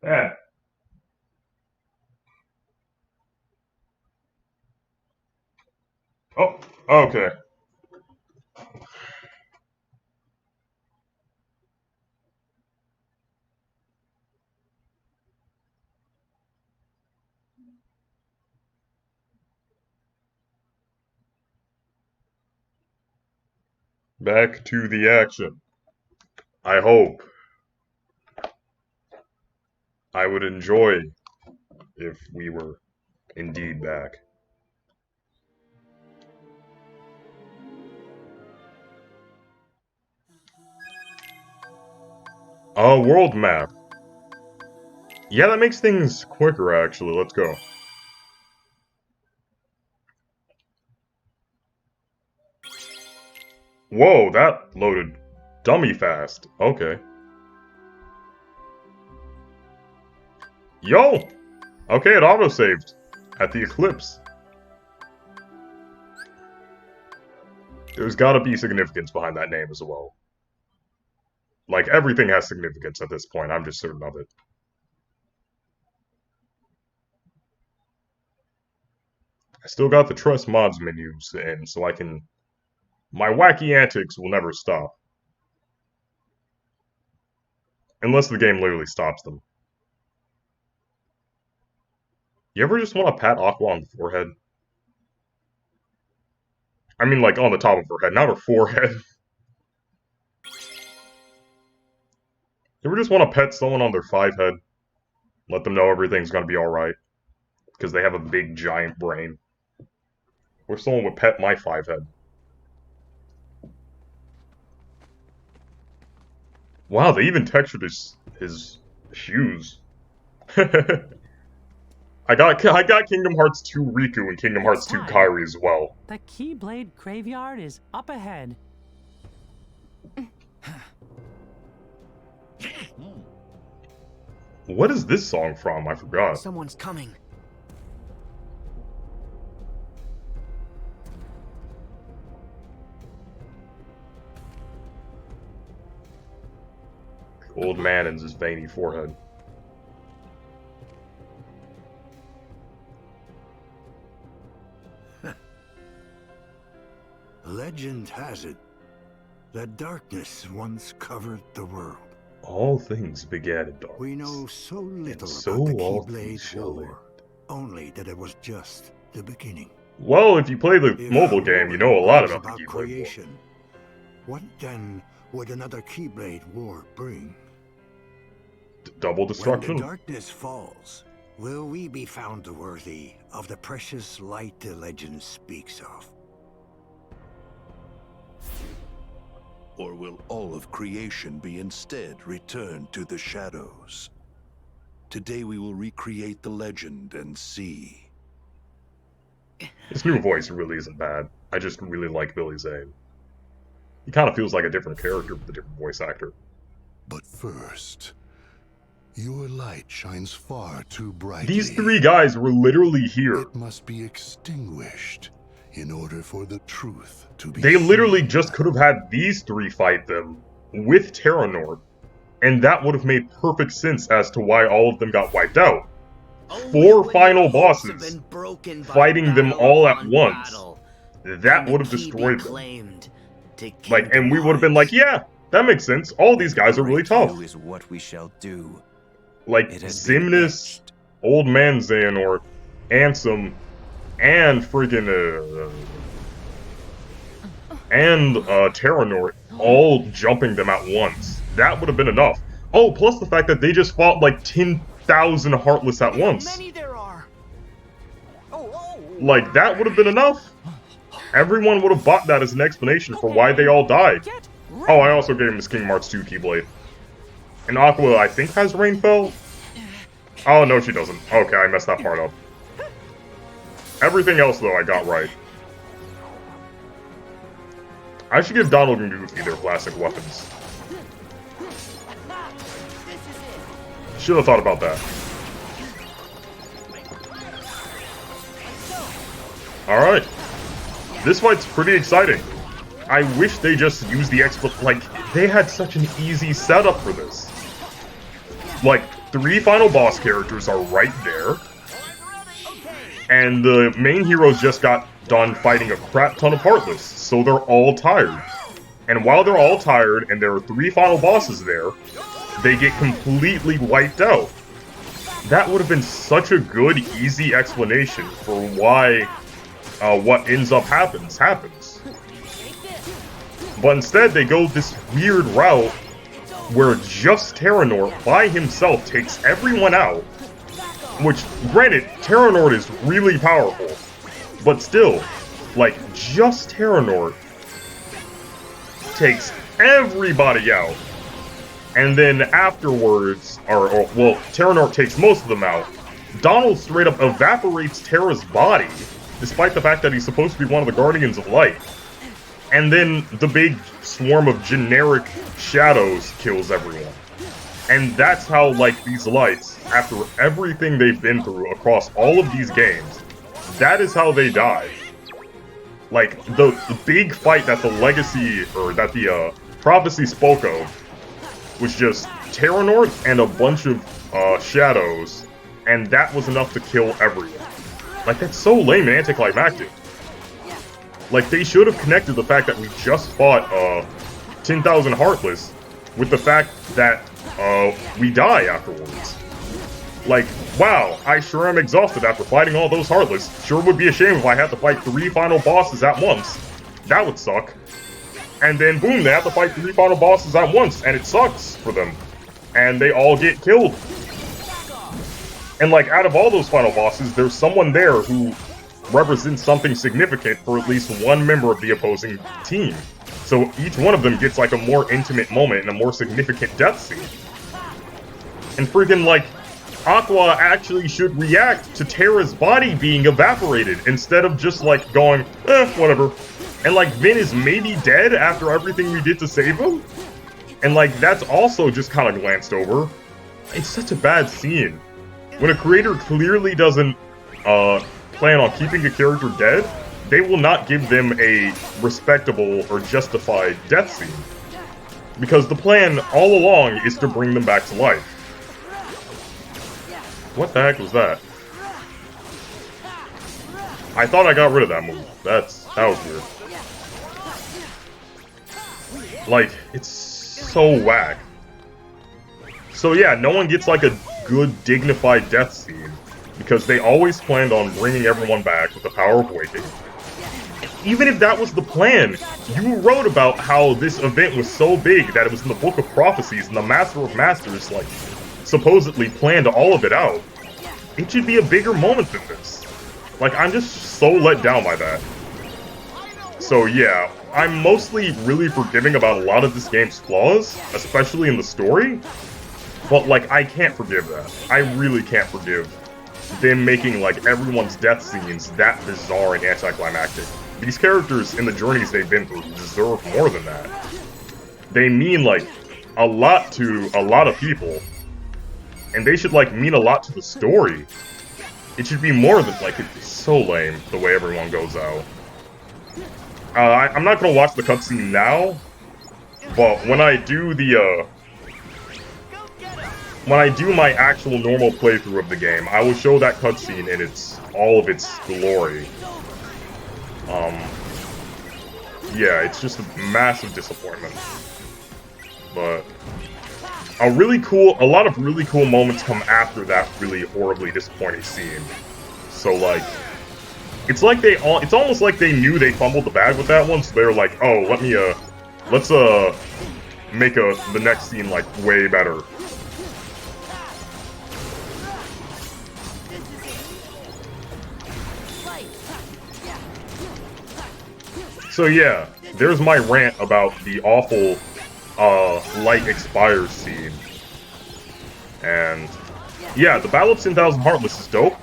Yeah. Oh, okay. Back to the action. I hope. I would enjoy if we were indeed back. A world map. Yeah, that makes things quicker, actually. Let's go. Whoa, that loaded dummy fast. Okay. Yo! Okay, it autosaved at the Eclipse. There's gotta be significance behind that name as well. Like, everything has significance at this point, I'm just certain of it. I still got the Trust Mods menus in, so I can... My wacky antics will never stop. Unless the game literally stops them. You ever just want to pat Aqua on the forehead? I mean, like, on the top of her head, not her forehead. You ever just want to pet someone on their 5 head? Let them know everything's gonna be alright. Because they have a big, giant brain. Or someone would pet my 5 head. Wow, they even textured his shoes. I got Kingdom Hearts 2 Riku and Kingdom Hearts 2 Kairi as well. The Keyblade Graveyard is up ahead. What is this song from? I forgot. Someone's coming. Old man and his veiny forehead. Legend has it that darkness once covered the world. All things began in darkness. We know so little so about the all things Keyblade shall War, only that it was just the beginning. Well, if you play the If mobile game, you know a lot about the Keyblade War. creation. What then would another Keyblade War bring? Double When destruction? the darkness falls, will we be found worthy of the precious light the legend speaks of? Or will all of creation be instead returned to the shadows? Today we will recreate the legend and see. His new voice really isn't bad. I just really like Billy Zane. He kind of feels like a different character with a different voice actor. But first, your light shines far too brightly. These three guys were literally here. It must be extinguished in order for the truth to be They literally seen. just could have had these three fight them with Terranort, and that would have made perfect sense as to why all of them got wiped out. Four final bosses fighting them all at once. That would have destroyed them. Like, and we would have been like, yeah, that makes sense. All these guys are really tough. Is what we shall do. Like Xemnas, Old Man Xehanort, Ansem, and friggin' Terranort all jumping them at once. That would have been enough. Oh, plus the fact that they just fought like 10,000 Heartless at once. Like, that would have been enough. Everyone would have bought that as an explanation for why they all died. Oh, I also gave him his King March 2 Keyblade. And Aqua, I think, has Rainfell? Oh, no, she doesn't. Okay, I messed that part up. Everything else, though, I got right. I should give Donald and Goofy their classic weapons. Should have thought about that. Alright. This fight's pretty exciting. I wish they just used the like, they had such an easy setup for this. Like, 3 final boss characters are right there. And the main heroes just got done fighting a crap ton of Heartless, so they're all tired. And while they're all tired, and there are 3 final bosses there, they get completely wiped out. That would have been such a good, easy explanation for why what ends up happens. But instead, they go this weird route where just Terranort by himself takes everyone out. Which, granted, Terranort is really powerful. But still, like, just Terranort takes everybody out. And then afterwards, well, Terranort takes most of them out. Donald straight up evaporates Terra's body, despite the fact that he's supposed to be one of the Guardians of Light. And then the big swarm of generic shadows kills everyone. And that's how, like, these lights, after everything they've been through across all of these games, that is how they die. Like, the big fight that the Legacy, or that the Prophecy spoke of, was just Terranort and a bunch of shadows, and that was enough to kill everyone. Like, that's so lame and anticlimactic. Like, they should have connected the fact that we just fought 10,000 Heartless with the fact that we die afterwards. Like, wow, I sure am exhausted after fighting all those Heartless. Sure would be a shame if I had to fight 3 final bosses at once. That would suck. And then, boom, they have to fight 3 final bosses at once, and it sucks for them. And they all get killed. And, like, out of all those final bosses, there's someone there who represents something significant for at least one member of the opposing team. So each one of them gets, like, a more intimate moment and a more significant death scene. And friggin', like, Aqua actually should react to Terra's body being evaporated instead of just, like, going, whatever. And, like, Vin is maybe dead after everything we did to save him? And, like, that's also just kind of glanced over. It's such a bad scene. When a creator clearly doesn't, plan on keeping a character dead, they will not give them a respectable or justified death scene. Because the plan all along is to bring them back to life. What the heck was that? I thought I got rid of that move. That was weird. Like, it's so whack. So yeah, no one gets like a good, dignified death scene, because they always planned on bringing everyone back with the power of waking. Even if that was the plan, you wrote about how this event was so big that it was in the Book of Prophecies, and the Master of Masters, like, supposedly planned all of it out. It should be a bigger moment than this. Like, I'm just so let down by that. So yeah, I'm mostly really forgiving about a lot of this game's flaws, especially in the story. But, like, I can't forgive that. I really can't forgive them making, like, everyone's death scenes that bizarre and anticlimactic. these characters in the journeys they've been through deserve more than that. They mean, like, a lot to a lot of people. And they should, like, mean a lot to the story. It should be more than, like, it's so lame the way everyone goes out. I'm not gonna watch the cutscene now, but when I do the, when I do my actual normal playthrough of the game, I will show that cutscene in all of its glory. Yeah, it's just a massive disappointment. But a lot of really cool moments come after that really horribly disappointing scene. So, like, it's almost like they knew they fumbled the bag with that one, so they're like, oh, let's make the next scene, like, way better. So yeah, there's my rant about the awful, light expires scene. And, yeah, the Battle of 10,000 Heartless is dope.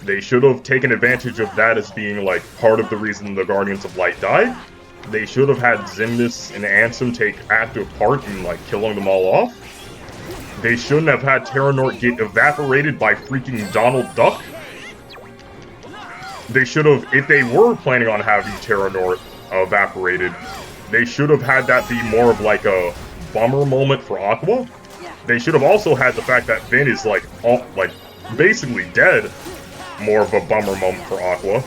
They should have taken advantage of that as being, like, part of the reason the Guardians of Light died. They should have had Xemnas and Ansem take active part in, like, killing them all off. They shouldn't have had Terranort get evaporated by freaking Donald Duck. They should have, if they were planning on having Terranort evaporated, they should have had that be more of, like, a bummer moment for Aqua. They should have also had the fact that Vin is, like, basically dead, more of a bummer moment for Aqua.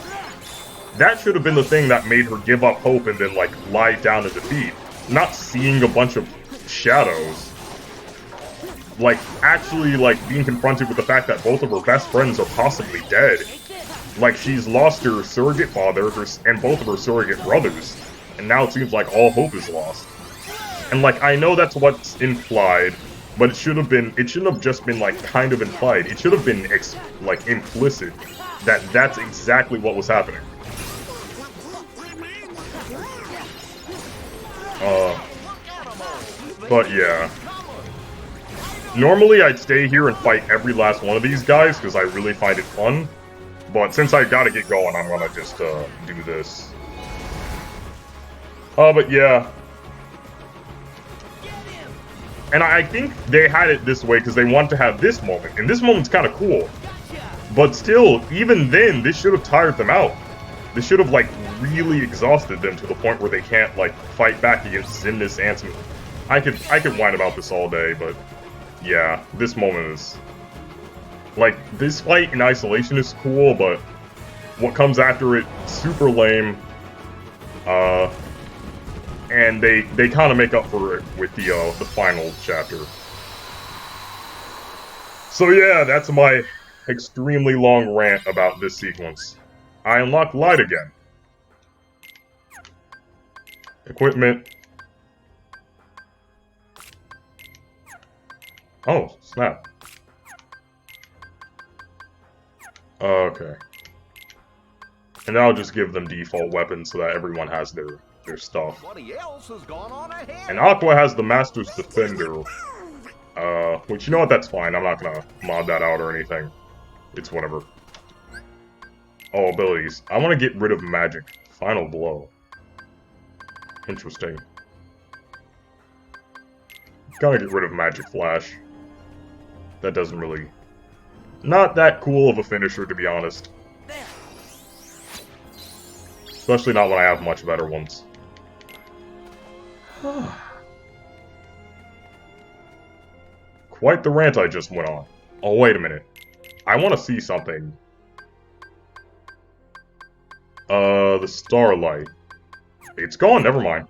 That should have been the thing that made her give up hope and then, like, lie down in defeat. Not seeing a bunch of shadows. Like, actually, like, being confronted with the fact that both of her best friends are possibly dead. Like, she's lost her surrogate father and both of her surrogate brothers. And now it seems like all hope is lost. And, like, I know that's what's implied, but it shouldn't have just been, like, kind of implied. It should have been, like, implicit that that's exactly what was happening. But yeah. Normally I'd stay here and fight every last one of these guys, because I really find it fun. But since I gotta get going, I'm gonna just, do this. But yeah. And I think they had it this way because they wanted to have this moment, and this moment's kind of cool. But still, even then, this should have tired them out. This should have, like, really exhausted them to the point where they can't, like, fight back against Xemnas Ansem. I could whine about this all day, but yeah, this moment is... Like, this fight in isolation is cool, but what comes after it, super lame. And they kind of make up for it with the final chapter. So yeah, that's my extremely long rant about this sequence. I unlocked Light again. Equipment. Oh, snap. Okay. And I'll just give them default weapons so that everyone has their stuff. And Aqua has the Master's Defender. Which, you know what, that's fine. I'm not gonna mod that out or anything. It's whatever. Oh, abilities. I want to get rid of magic. Final blow. Interesting. Gotta get rid of magic flash. That doesn't really... Not that cool of a finisher, to be honest. Especially not when I have much better ones. Quite the rant I just went on. Oh, wait a minute. I want to see something. The starlight. It's gone, never mind.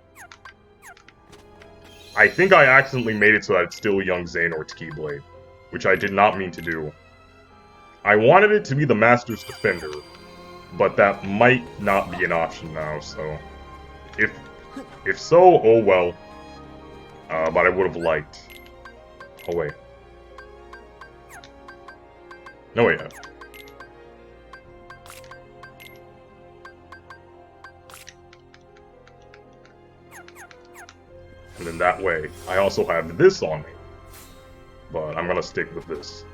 I think I accidentally made it so that it's still young Xehanort's Keyblade, which I did not mean to do. I wanted it to be the Master's Defender, but that might not be an option now, so... If so, oh well. But I would have liked... Oh, wait. No, wait. And then that way, I also have this on me. But I'm gonna stick with this.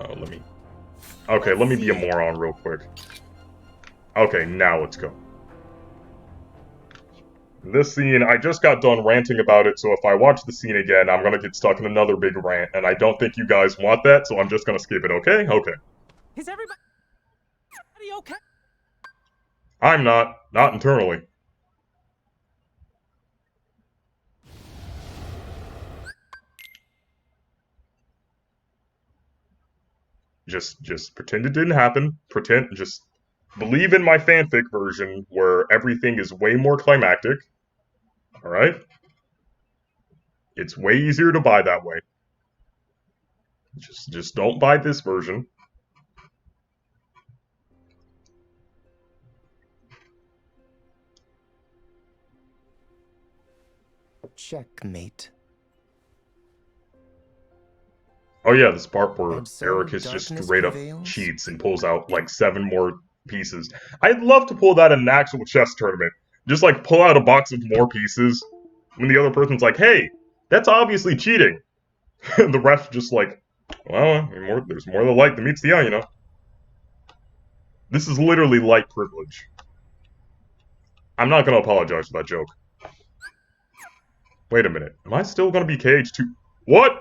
Let me Okay, let me be a moron real quick. Okay, now let's go. This scene, I just got done ranting about it, so if I watch the scene again, I'm gonna get stuck in another big rant, and I don't think you guys want that, so I'm just gonna skip it, okay? Okay. Is everybody okay? I'm not. Not internally. Just pretend it didn't happen. Just believe in my fanfic version where everything is way more climactic. Alright? It's way easier to buy that way. Just don't buy this version. Checkmate. Oh yeah, this part where And so Ericus just darkness straight up prevails? cheats and pulls out like 7 more pieces. I'd love to pull that in an actual chess tournament. Just like pull out a box of more pieces when the other person's like, hey, that's obviously cheating. And the ref just like, well, there's more of the light than meets the eye, you know? This is literally light privilege. I'm not gonna apologize for that joke. Wait a minute. Am I still gonna be KH2? What?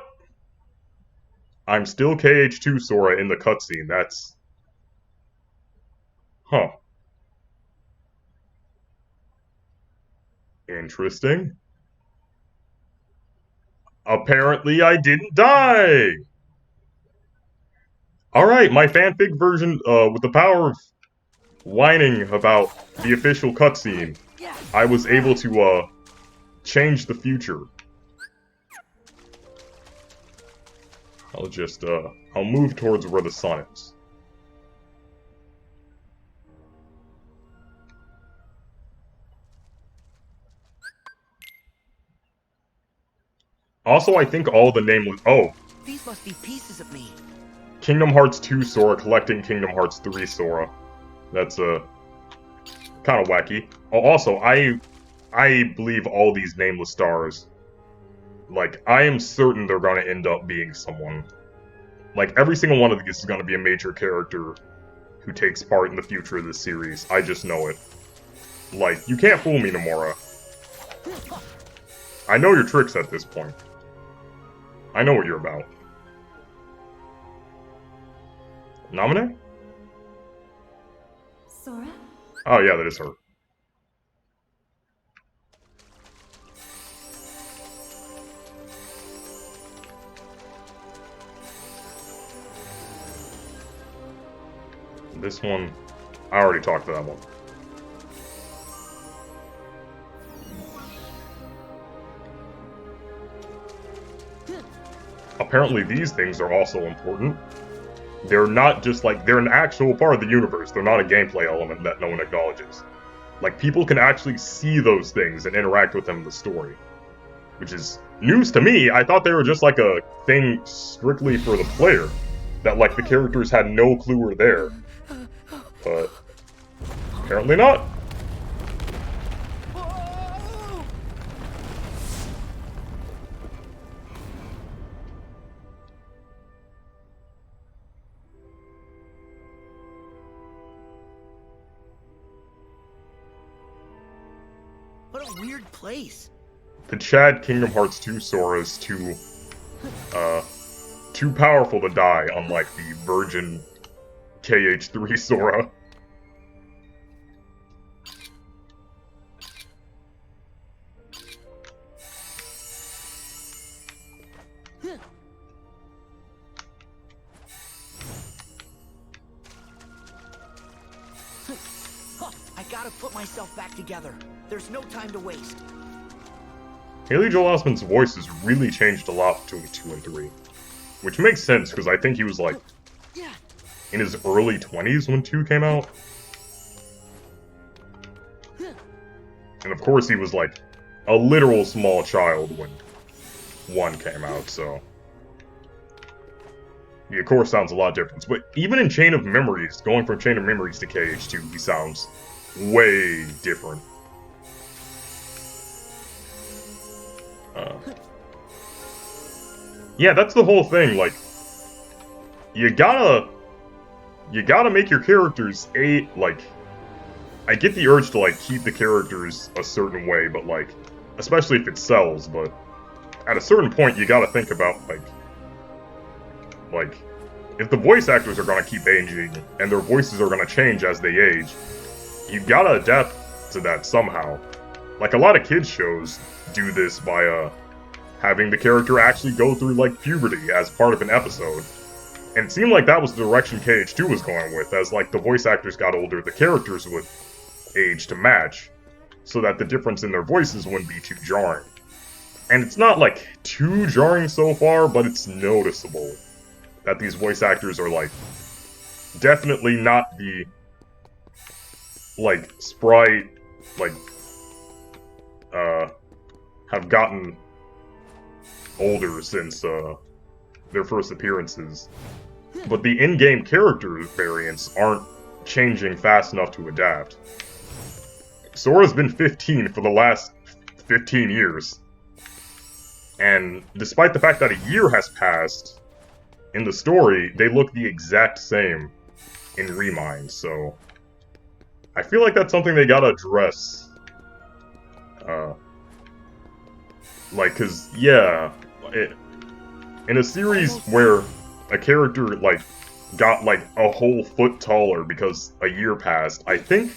I'm still KH2 Sora in the cutscene. That's... Huh. Interesting. Apparently I didn't die! Alright, my fanfic version, with the power of whining about the official cutscene, I was able to, change the future. I'll just, I'll move towards where the sun is. Also, I think all the nameless... Oh! These must be pieces of me. Kingdom Hearts 2 Sora collecting Kingdom Hearts 3 Sora. That's, kind of wacky. Oh, also, I believe all these nameless stars. Like, I am certain they're gonna end up being someone. Like, every single one of these is gonna be a major character who takes part in the future of this series. I just know it. Like, you can't fool me, Nomura. I know your tricks at this point. I know what you're about. Namine? Sora? Oh yeah, that is her. This one, I already talked to that one. Apparently these things are also important. They're not just like, they're an actual part of the universe. They're not a gameplay element that no one acknowledges. Like, people can actually see those things and interact with them in the story. Which is news to me. I thought they were just like a thing strictly for the player. That like the characters had no clue were there. But apparently not. What a weird place. The Chad Kingdom Hearts 2 Sora is too powerful to die, unlike the virgin KH3 Sora. I gotta put myself back together. There's no time to waste. Haley Joel Osment's voice has really changed a lot between 2 and 3. Which makes sense, because I think he was like in his early 20s when 2 came out. And of course he was like a literal small child when 1 came out, so... He of course sounds a lot different. But even in Chain of Memories, going from Chain of Memories to KH2, he sounds way different. Yeah, that's the whole thing, like, you gotta you gotta make your characters like, I get the urge to like keep the characters a certain way, but like, especially if it sells, but at a certain point you gotta think about like, if the voice actors are gonna keep aging, and their voices are gonna change as they age, you've gotta adapt to that somehow. Like, a lot of kids shows do this by, having the character actually go through, like, puberty as part of an episode. And it seemed like that was the direction KH2 was going with, as, like, the voice actors got older, the characters would age to match, so that the difference in their voices wouldn't be too jarring. And it's not, like, too jarring so far, but it's noticeable that these voice actors are, like, definitely not the, like, sprite, like, have gotten older since, their first appearances. But the in-game character variants aren't changing fast enough to adapt. Sora's been 15 for the last 15 years. And despite the fact that a year has passed, in the story, they look the exact same in Remind, so I feel like that's something they gotta address. Like, cause, yeah, in a series where a character, like, got, like, a whole foot taller because a year passed, I think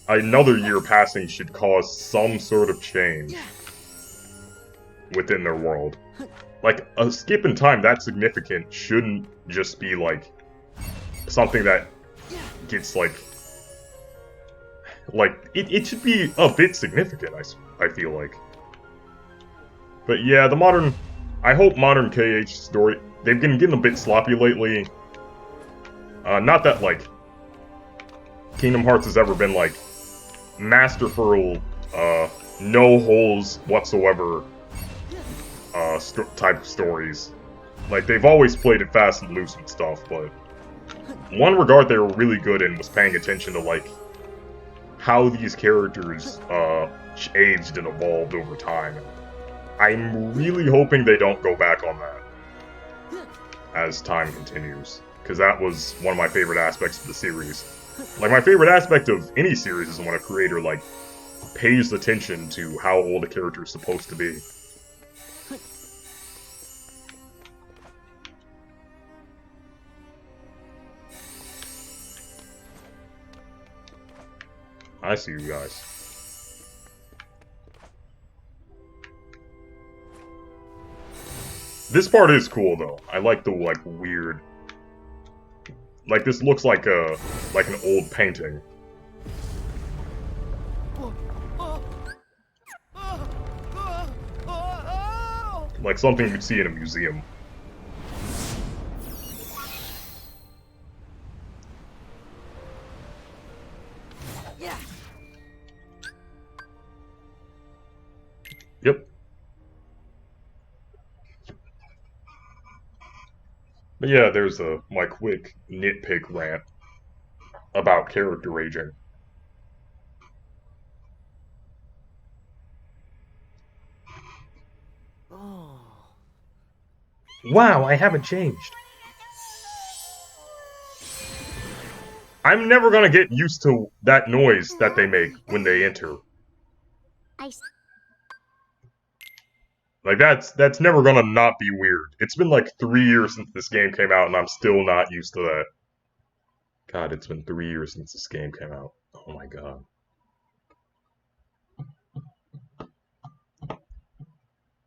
another year passing should cause some sort of change within their world. Like, a skip in time that significant shouldn't just be, like, something that gets, like, it should be a bit significant, I feel like. But yeah, I hope modern KH story, they've been getting a bit sloppy lately. Not that, like, Kingdom Hearts has ever been, like, masterful, no holes whatsoever, type of stories. Like, they've always played it fast and loose and stuff, but one regard they were really good in was paying attention to, like, how these characters, aged and evolved over time. I'm really hoping they don't go back on that as time continues, because that was one of my favorite aspects of the series. Like, my favorite aspect of any series is when a creator, like, pays attention to how old a character is supposed to be. I see you guys. This part is cool, though. I like the, like, weird... Like, this looks like an old painting. Like something you'd see in a museum. Yep. But yeah, there's my quick nitpick rant about character aging. Wow, I haven't changed. I'm never gonna get used to that noise that they make when they enter. Like, that's never gonna not be weird. It's been like 3 years since this game came out, and I'm still not used to that. God, it's been 3 years since this game came out. Oh my god.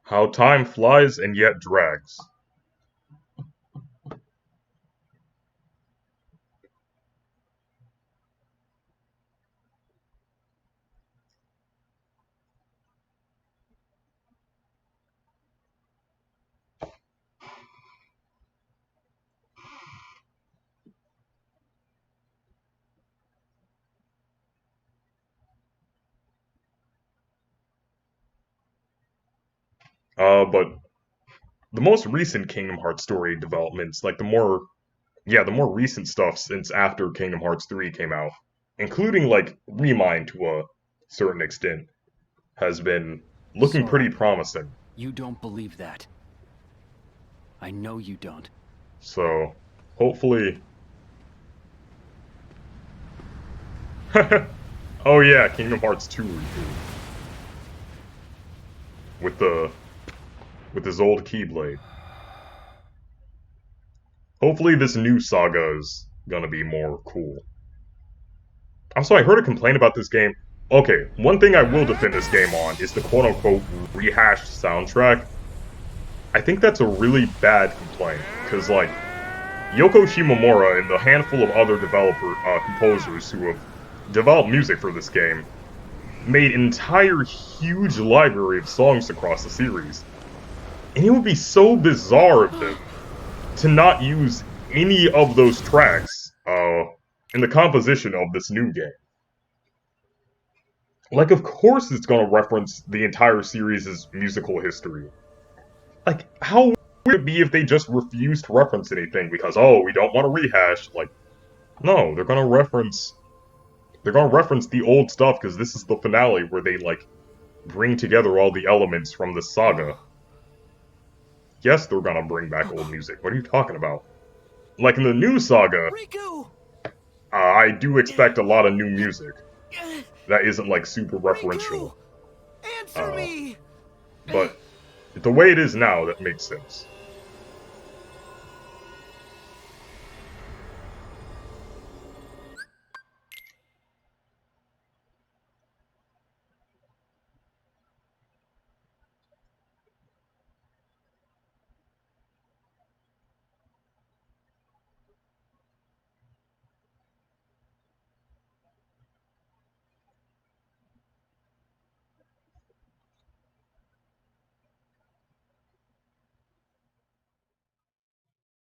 How time flies and yet drags. But the most recent Kingdom Hearts story developments, like the more recent stuff since after Kingdom Hearts 3 came out, including like Remind to a certain extent, has been looking pretty promising. You don't believe that. I know you don't. So, hopefully Oh yeah, Kingdom Hearts 2 reboot. With his old Keyblade. Hopefully this new saga is gonna be more cool. Also, I heard a complaint about this game. Okay, one thing I will defend this game on is the quote-unquote rehashed soundtrack. I think that's a really bad complaint, because, like, Yoko Shimomura and the handful of other composers who have developed music for this game made an entire huge library of songs across the series. And it would be so bizarre of them to not use any of those tracks in the composition of this new game. Like, of course it's gonna reference the entire series' musical history. Like, how would it be if they just refused to reference anything because, oh, we don't want to rehash? Like, no, they're gonna reference the old stuff because this is the finale where they, like, bring together all the elements from the saga. Yes, they're gonna bring back old music. What are you talking about? Like, in the new saga, I do expect a lot of new music that isn't, like, super referential. Answer me! But the way it is now, that makes sense.